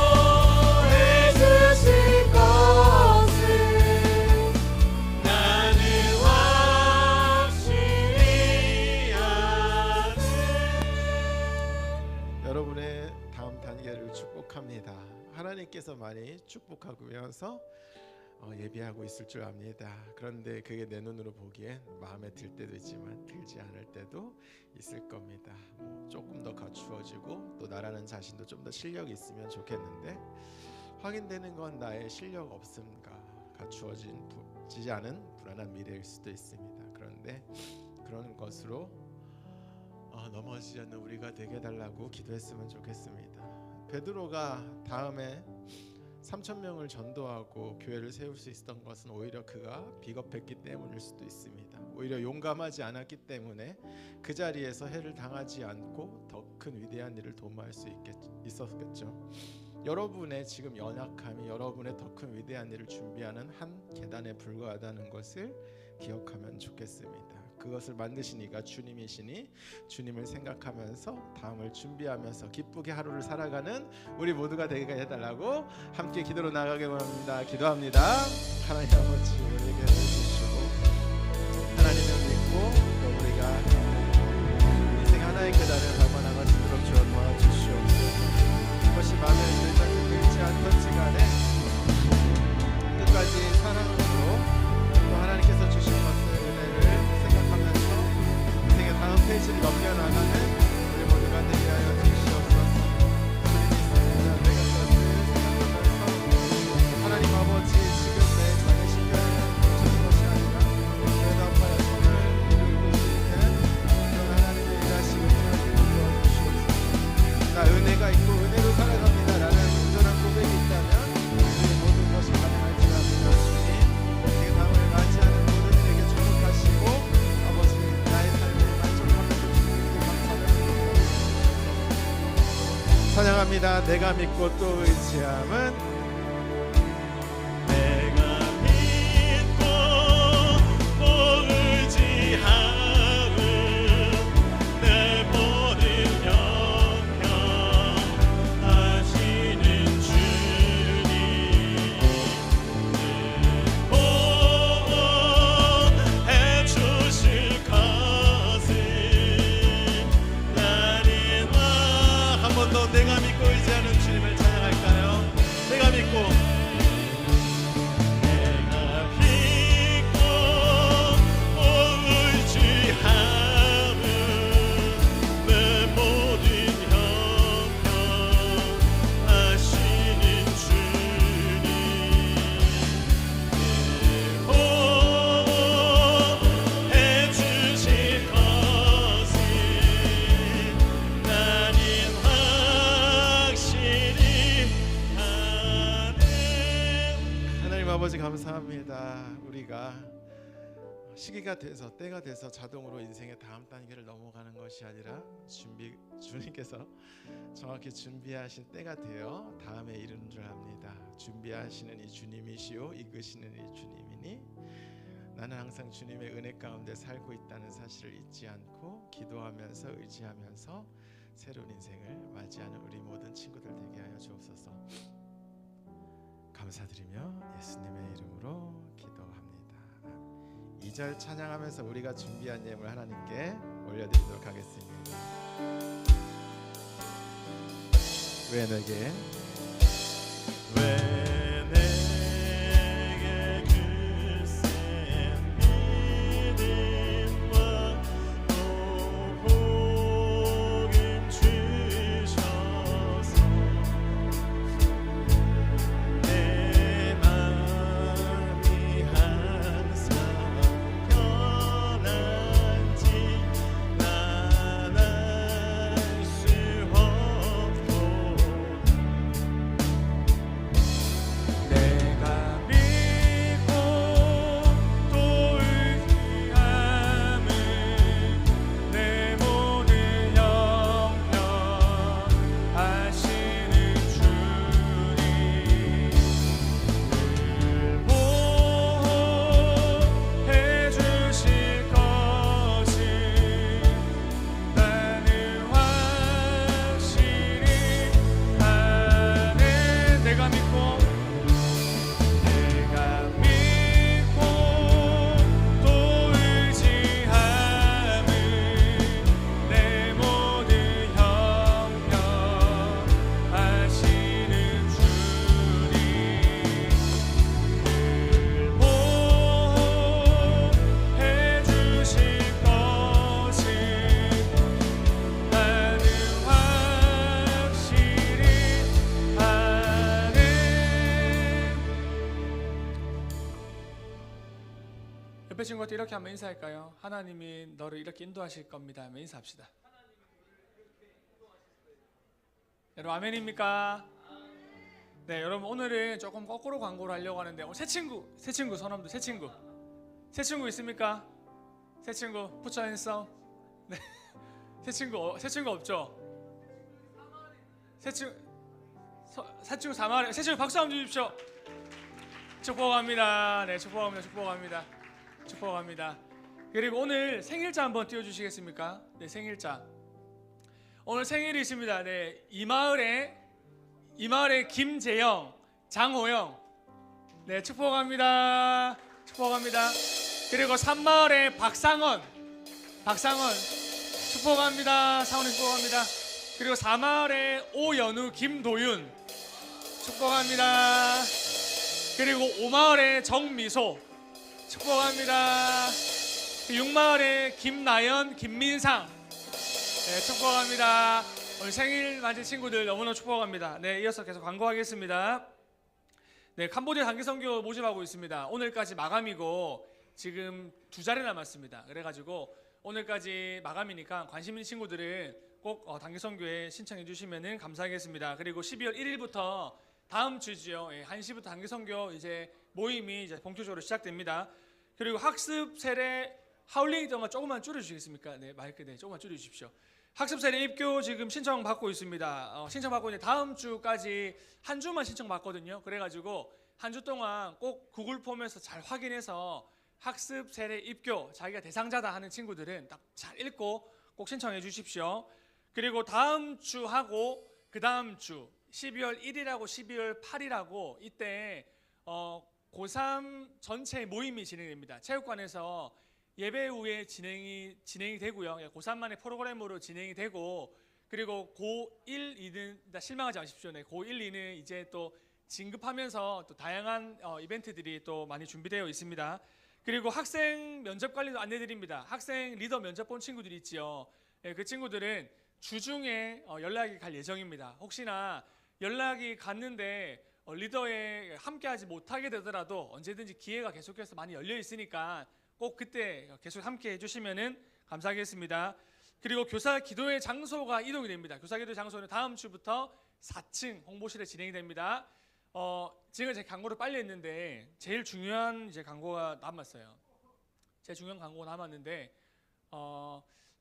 보호해 주실 것을 나는 여러분의 다음 단계를 축복합니다. 하나님께서 많이 축복하면서 예비하고 있을 줄 압니다. 그런데 그게 내 눈으로 보기엔 마음에 들 때도 있지만 들지 않을 때도 있을 겁니다. 조금 더 갖추어지고 또 나라는 자신도 좀 더 실력이 있으면 좋겠는데 확인되는 건 나의 실력 없음과 갖추어지지 않은 불안한 미래일 수도 있습니다. 그런데 그런 것으로 넘어지지 않는 우리가 되게 해달라고 기도했으면 좋겠습니다. 베드로가 다음에 3,000명을 전도하고 교회를 세울 수 있었던 것은 오히려 그가 비겁했기 때문일 수도 있습니다. 오히려 용감하지 않았기 때문에 그 자리에서 해를 당하지 않고 더 큰 위대한 일을 도모할 수 있었겠죠. 여러분의 지금 연약함이 여러분의 더 큰 위대한 일을 준비하는 한 계단에 불과하다는 것을 기억하면 좋겠습니다. 그것을 만드신 이가 주님이시니 주님을 생각하면서 다음을 준비하면서 기쁘게 하루를 살아가는 우리 모두가 되게 해달라고 함께 기도로 나가게 원합니다. 기도합니다. 하나님 아버지 우리에게 해주시고 하나님을 믿고 또 우리가 인생 하나의 계단을 밟아 나갈 수 있도록 주여 도와주시옵소서. 그것이 마음에 들지 않던지 간에 끝까지 사랑으로 또 하나님께서 주신 것을 다음 페이지를 넘겨나가는 우리 모두가 되게 하여 주시옵소서. 주님이 있습니다. 내가 그것을 생각하면서 하나님 아버지 지금 내 자녀 신경을 주는 것이 아니라 대답하여 손을 이루고 있는 그런 하나님의 일하심을 도와주시옵소서. 나 은혜가 있고 은혜로 살아갑니다 라는 온전한 고백이 있다면 우리 모든 것이 가능할지랍니다. 주님 이 다음을 맞이하는 모든에게 축복하시고 아버지 나의 삶을 찬양합니다. 내가 믿고 또 의지함은 내가 믿고 또 의지함은 내 모든 영광 하시는 주님 보호해 주실 것을 한 번 더 내가 믿고 의지하는 주님을 찬양할까요? 내가 믿고 의지함은 내 모든 영광 하시는 주님 보호해 감사합니다. 우리가 시기가 돼서 때가 돼서 자동으로 인생의 다음 단계를 넘어가는 것이 아니라 주님께서 정확히 준비하신 때가 되어 다음에 이르는 줄 압니다. 준비하시는 이 주님이시오 이끄시는 이 주님이니 나는 항상 주님의 은혜 가운데 살고 있다는 사실을 잊지 않고 기도하면서 의지하면서 새로운 인생을 맞이하는 우리 모든 친구들 되게 하여 주옵소서. 감사드리며 예수님의 이름으로 기도합니다. 2절 찬양하면서 우리가 준비한 예물 하나님께 올려드리도록 하겠습니다. 왜 내게 옆에 친구한테 이렇게 한번 인사할까요? 하나님이 너를 이렇게 인도하실 겁니다. 한번 인사합시다. 여러분 아멘입니까? 네, 여러분 오늘은 조금 거꾸로 광고를 하려고 하는데 새 친구 선언도 새 친구 있습니까? 새 친구 put your hands up. 네, 새 친구 없죠? 새 친구 사마리 새 친구 박수 한번 주십시오. 축복합니다. 네, 축복합니다. 그리고 오늘 생일자 한번 띄워주시겠습니까? 네, 생일자. 오늘 생일이 있습니다. 네, 이 마을에 김재영, 장호영. 네, 축복합니다. 그리고 산마을에 박상원. 축복합니다. 상원이 축복합니다. 그리고 사마을에 오연우, 김도윤. 축복합니다. 그리고 오마을에 정미소. 축복합니다. 6마을에 김나연, 김민상. 네, 축복합니다. 오늘 생일 맞은 친구들 너무너무 축복합니다. 네, 이어서 계속 광고하겠습니다. 네, 캄보디아 단기선교 모집하고 있습니다. 오늘까지 마감이고 지금 2자리 남았습니다. 그래가지고 오늘까지 마감이니까 관심 있는 친구들은 꼭 단기선교에 신청해 주시면 감사하겠습니다. 그리고 12월 1일부터 다음 주죠. 1시부터 단기선교 이제 모임이 이제 본격적으로 시작됩니다. 그리고 학습 세례 하울링 동안 조금만 줄여주시겠습니까? 네, 마이크 조금만 줄여주십시오. 학습 세례 입교 지금 신청 받고 있습니다. 신청 받고 있는데 다음 주까지 한 주만 신청 받거든요. 그래가지고 한 주 동안 꼭 구글 폼에서 잘 확인해서 학습 세례 입교 자기가 대상자다 하는 친구들은 딱 잘 읽고 꼭 신청해 주십시오. 그리고 다음 주하고 그 다음 주 12월 1일하고 12월 8일하고 이때 고3 전체 모임이 진행됩니다. 체육관에서 예배 후에 진행이 되고요. 고3만의 프로그램으로 진행이 되고 그리고 고1, 2는 실망하지 마십시오. 네, 고1, 2는 이제 또 진급하면서 또 다양한 이벤트들이 또 많이 준비되어 있습니다. 그리고 학생 면접 관리도 안내드립니다. 학생 리더 면접 본 친구들이 있지요. 네, 그 친구들은 주중에 연락이 갈 예정입니다. 혹시나 연락이 갔는데 리더에 함께하지 못하게 되더라도 언제든지 기회가 계속해서 많이 열려 있으니까 꼭 그때 계속 함께 해주시면 감사하겠습니다. 그리고 교사 기도회 장소가 이동이 됩니다. 교사 기도회 장소는 다음 주부터 4층 홍보실에 진행이 됩니다. 지금 제 광고를 빨리 했는데 제일 중요한 이제 광고가 남았어요. 제일 중요한 광고가 남았는데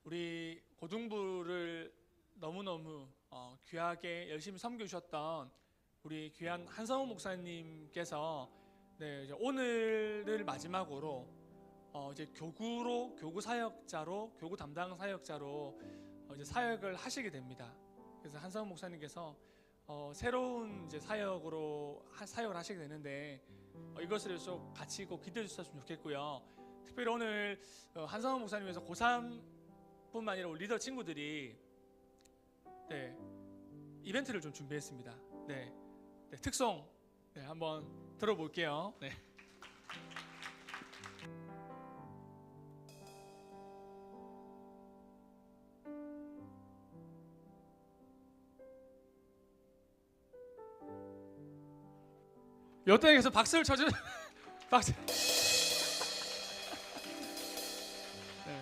우리 고등부를 너무너무 귀하게 열심히 섬겨주셨던 우리 귀한 한성우 목사님께서 네, 이제 오늘을 마지막으로 이제 교구 사역자로 교구 담당 사역자로 이제 사역을 하시게 됩니다. 그래서 한성우 목사님께서 새로운 이제 사역을 하시게 되는데 이것을 좀 같이 꼭 기대해 주셨으면 좋겠고요. 특별히 오늘 한성우 목사님께서 고3뿐만 아니라 우리 리더 친구들이 네, 이벤트를 좀 준비했습니다. 네, 특송 한번 들어볼게요. 네. 여땡에서 박수를 쳐주 박수. 네.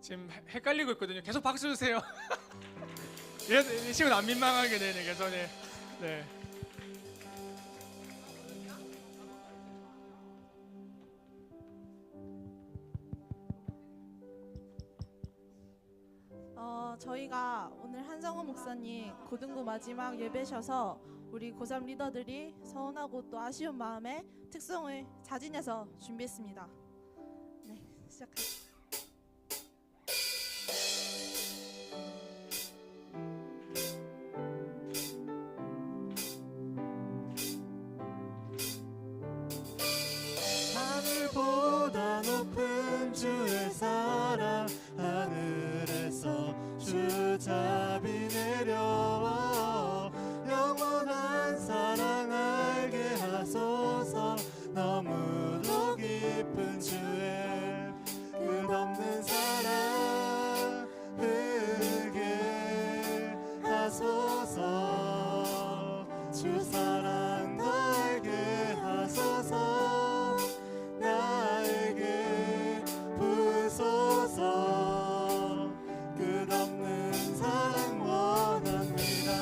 지금 헷갈리고 있거든요. 계속 박수 주세요. 이 친구는 안 민망하게 되네. 그래서 네. 저희가 오늘 한성우 목사님 고등부 마지막 예배셔서 우리 고3 리더들이 서운하고 또 아쉬운 마음에 특송을 자진해서 준비했습니다. 네, 시작할게요. 하늘보다 높은 주의 사랑 하늘에서 주잡이 내려와 영원한 사랑 알게 하소서. 너무도 깊은 주의 끝없는 사랑 흐르게 하소서. 주 사랑 알게 하소서. 나에게 부소서. 끝없는 사랑 원합니다.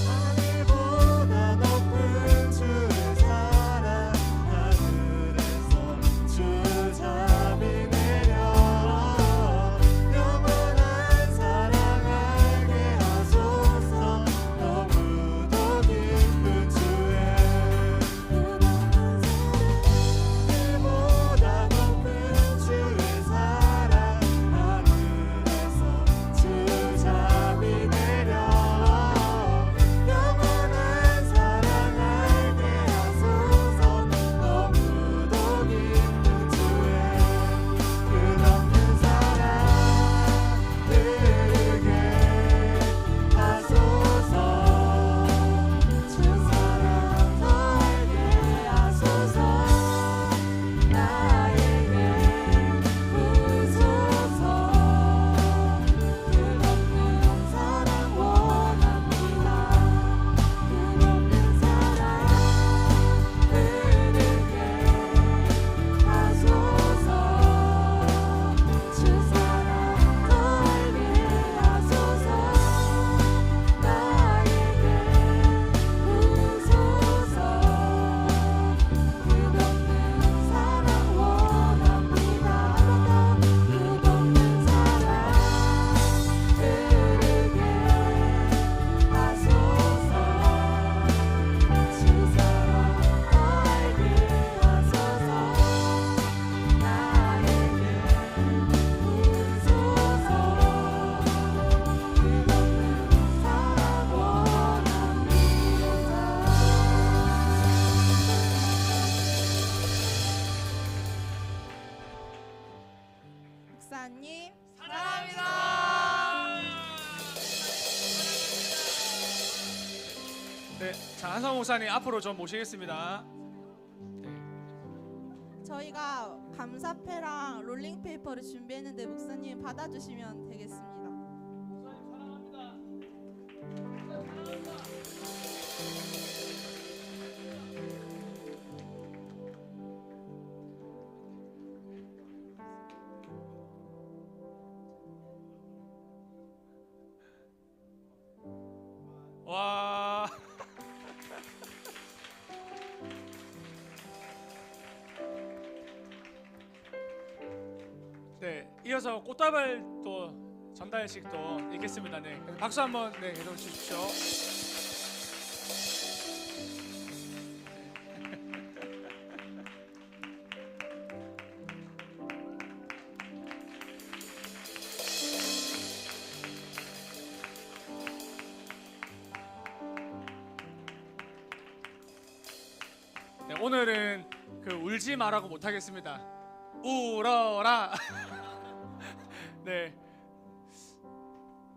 하늘보다 높은 주의 사랑 하늘에서 주잡이 내려와 영원한 사랑 알게 하소서. 너무도 깊은 주의 하늘보다 높은 주의 사랑 하늘에서 주잡이 내려와 영원한 사랑 알게 하소서. 너무도 깊은 주의 끝없는 사랑 흐르게 하소서. 주 사랑 알게 하소서. 나에게 부소서. 끝없는 사랑 원합니다. 끝없는 사랑 흐르게 하소서. 주 사랑 알게 하소서. 나에게 부소서. 끝없는 사랑 원합니다. 끝없는 사랑 흐르게 하소서. 주 사랑 알게 하소서. 나에게 부소서. 끝없는 사랑 원합니다. 목사님 사랑합니다. 네, 자 한성우 목사님 앞으로 좀 모시겠습니다. 네. 저희가 감사패랑 롤링페이퍼를 준비했는데 목사님 받아주시면 되겠습니다. 와. 네, 이어서 꽃다발 또 전달식 또 있겠습니다. 네, 박수 한번 네 해줘 주십시오. 네, 오늘은 그 울지 마라고 못 하겠습니다. 울어라. 네.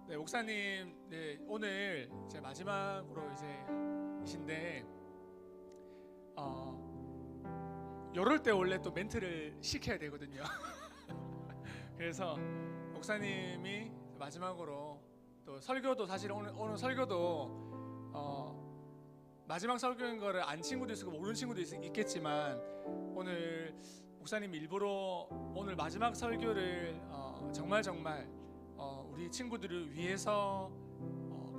네, 목사님, 네, 오늘 제 마지막으로 이제이신데, 이럴 때 원래 또 멘트를 시켜야 되거든요. 그래서 목사님이 마지막으로 또 설교도 사실 오늘 설교도 마지막 설교인 거를 안 친구도 있고 모르는 친구도 있겠지만 오늘 목사님 일부러 오늘 마지막 설교를 정말 우리 친구들을 위해서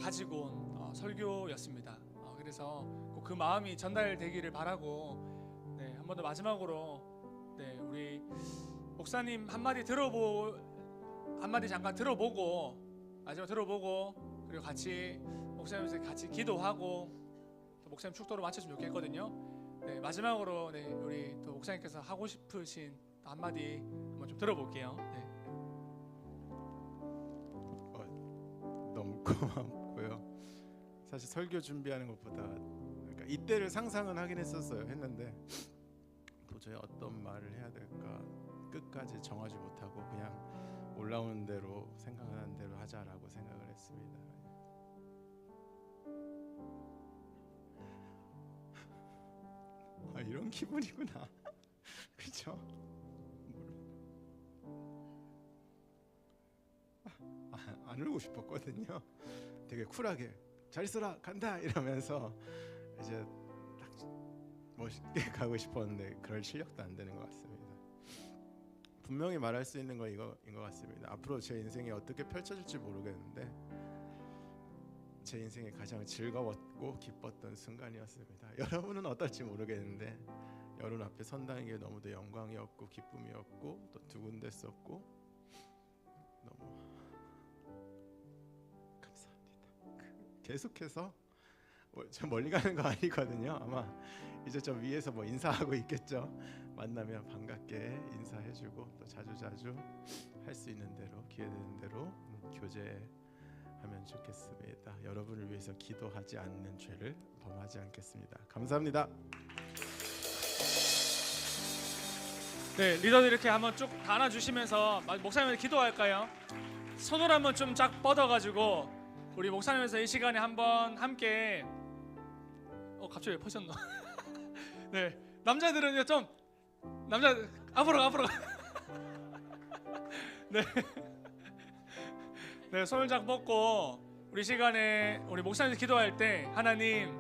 가지고 온 설교였습니다. 그래서 꼭 그 마음이 전달되기를 바라고 네, 한 번 더 마지막으로 네, 우리 목사님 한마디 잠깐 들어보고 마지막 들어보고 그리고 같이 목사님께서 같이 기도하고 또 목사님 축도로 마쳤으면 좋겠거든요. 네, 마지막으로 네, 우리 또 목사님께서 하고 싶으신 한마디 한번 좀 들어볼게요. 네. 너무 고맙고요. 사실 설교 준비하는 것보다 그러니까 이때를 상상은 하긴 했는데 도저히 어떤 말을 해야 될까 끝까지 정하지 못하고 그냥 올라오는 대로 생각하는 대로 하자라고 생각을 했습니다. 이런 기분이구나. 그렇죠? 안 울고 싶었거든요. 되게 쿨하게 잘 있어라 간다 이러면서 이제 딱 멋있게 가고 싶었는데 그럴 실력도 안 되는 것 같습니다. 분명히 말할 수 있는 건 이거인 것 같습니다. 앞으로 제 인생이 어떻게 펼쳐질지 모르겠는데 제 인생에 가장 즐거웠고 기뻤던 순간이었습니다. 여러분은 어떨지 모르겠는데 여러분 앞에 선다는 게 너무도 영광이었고 기쁨이었고 또 두근댔었고 너무 계속해서 저 멀리 가는 거 아니거든요. 아마 이제 저 위에서 뭐 인사하고 있겠죠. 만나면 반갑게 인사해주고 또 자주 할 수 있는 대로 기회되는 대로 교제하면 좋겠습니다. 여러분을 위해서 기도하지 않는 죄를 범하지 않겠습니다. 감사합니다. 네, 리더들 이렇게 한번 쭉 다 안아주시면서 목사님한테 기도할까요? 손을 한번 좀 쫙 뻗어가지고 우리 목사님께서 이 시간에 한번 함께 갑자기 왜 퍼졌노? 네, 남자들은 좀 앞으로 네, 네, 손을 쫙 뻗고 우리 시간에 우리 목사님 기도할 때 하나님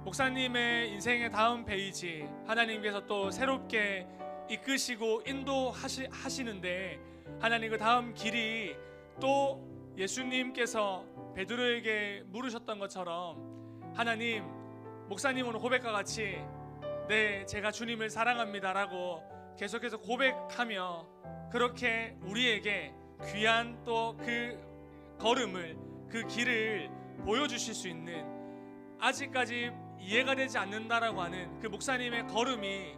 목사님의 인생의 다음 페이지 하나님께서 또 새롭게 이끄시고 인도하시는데 하나님 그 다음 길이 또 예수님께서 베드로에게 물으셨던 것처럼 하나님 목사님 오늘 고백과 같이 네 제가 주님을 사랑합니다라고 계속해서 고백하며 그렇게 우리에게 귀한 또 그 걸음을 그 길을 보여주실 수 있는 아직까지 이해가 되지 않는다라고 하는 그 목사님의 걸음이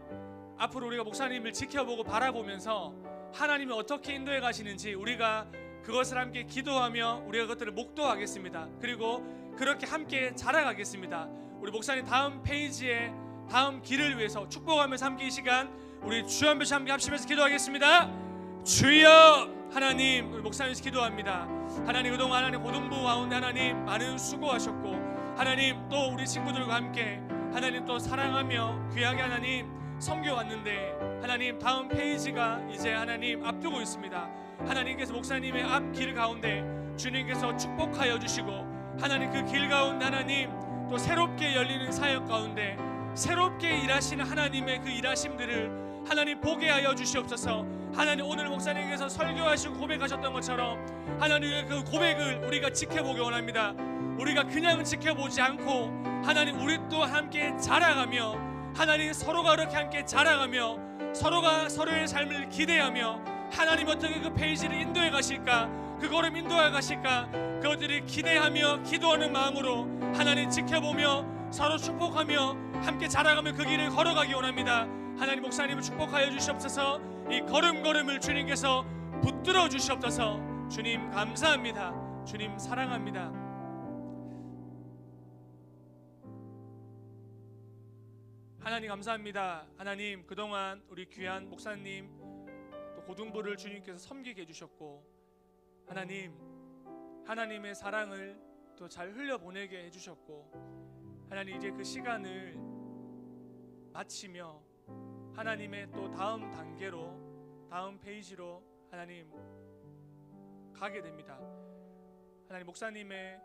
앞으로 우리가 목사님을 지켜보고 바라보면서 하나님이 어떻게 인도해 가시는지 우리가 그것을 함께 기도하며 우리가 그것들을 목도하겠습니다. 그리고 그렇게 함께 자라가겠습니다. 우리 목사님 다음 페이지에 다음 길을 위해서 축복하면서 함께 이 시간 우리 주 한 번씩 함께 합심해서 기도하겠습니다. 주여 하나님 우리 목사님께서 기도합니다. 하나님 그동안 하나님 고등부 가운데 하나님 많은 수고하셨고 하나님 또 우리 친구들과 함께 하나님 또 사랑하며 귀하게 하나님 섬겨왔는데 하나님 다음 페이지가 이제 하나님 앞두고 있습니다. 하나님께서 목사님의 앞길 가운데 주님께서 축복하여 주시고 하나님 그 길 가운데 하나님 또 새롭게 열리는 사역 가운데 새롭게 일하시는 하나님의 그 일하심들을 하나님 보게 하여 주시옵소서. 하나님 오늘 목사님께서 설교하시고 고백하셨던 것처럼 하나님의 그 고백을 우리가 지켜보기 원합니다. 우리가 그냥 지켜보지 않고 하나님 우리 또 함께 자라가며 하나님 서로가 그렇게 함께 자라가며 서로가 서로의 삶을 기대하며 하나님 어떻게 그 페이지를 인도해 가실까 그 걸음 인도해 가실까 그것들을 기대하며 기도하는 마음으로 하나님 지켜보며 서로 축복하며 함께 자라가며 그 길을 걸어가기 원합니다. 하나님 목사님을 축복하여 주시옵소서. 이 걸음걸음을 주님께서 붙들어 주시옵소서. 주님 감사합니다. 주님 사랑합니다. 하나님 감사합니다. 하나님 그동안 우리 귀한 목사님 또 고등부를 주님께서 섬기게 해주셨고 하나님 하나님의 사랑을 또 잘 흘려보내게 해주셨고 하나님 이제 그 시간을 마치며 하나님의 또 다음 단계로 다음 페이지로 하나님 가게 됩니다. 하나님 목사님의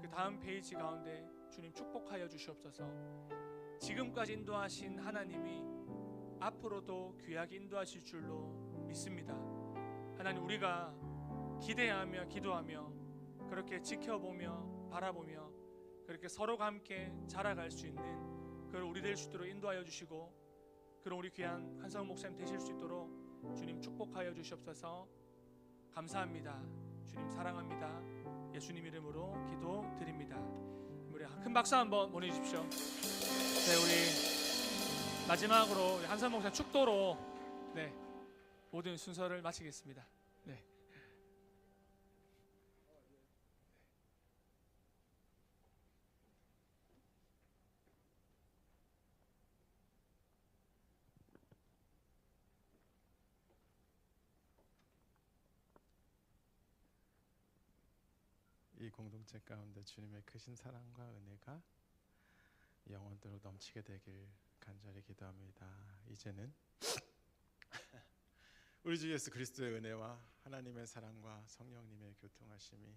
그 다음 페이지 가운데 주님 축복하여 주시옵소서. 지금까지 인도하신 하나님이 앞으로도 귀하게 인도하실 줄로 믿습니다. 하나님 우리가 기대하며 기도하며 그렇게 지켜보며 바라보며 그렇게 서로가 함께 자라갈 수 있는 그런 우리 될 수 있도록 인도하여 주시고 그런 우리 귀한 한성 목사님 되실 수 있도록 주님 축복하여 주시옵소서. 감사합니다. 주님 사랑합니다. 예수님 이름으로 기도드립니다. 우리 큰 박수 한번 보내주십시오. 네, 우리 마지막으로 우리 한성 목사 축도로 네, 모든 순서를 마치겠습니다. 네. 이 공동체 가운데 주님의 크신 사랑과 은혜가 영원토록 넘치게 되길 간절히 기도합니다. 이제는 우리 주 예수 그리스도의 은혜와 하나님의 사랑과 성령님의 교통하심이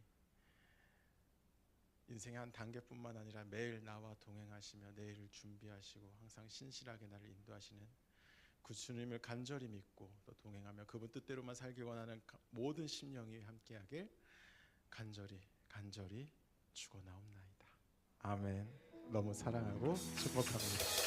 인생의 한 단계뿐만 아니라 매일 나와 동행하시며 내일을 준비하시고 항상 신실하게 나를 인도하시는 그 주님을 간절히 믿고 또 동행하며 그분 뜻대로만 살기 원하는 모든 심령이 함께하길 간절히 축원하옵나이다. 아멘. 너무 사랑하고 축복합니다.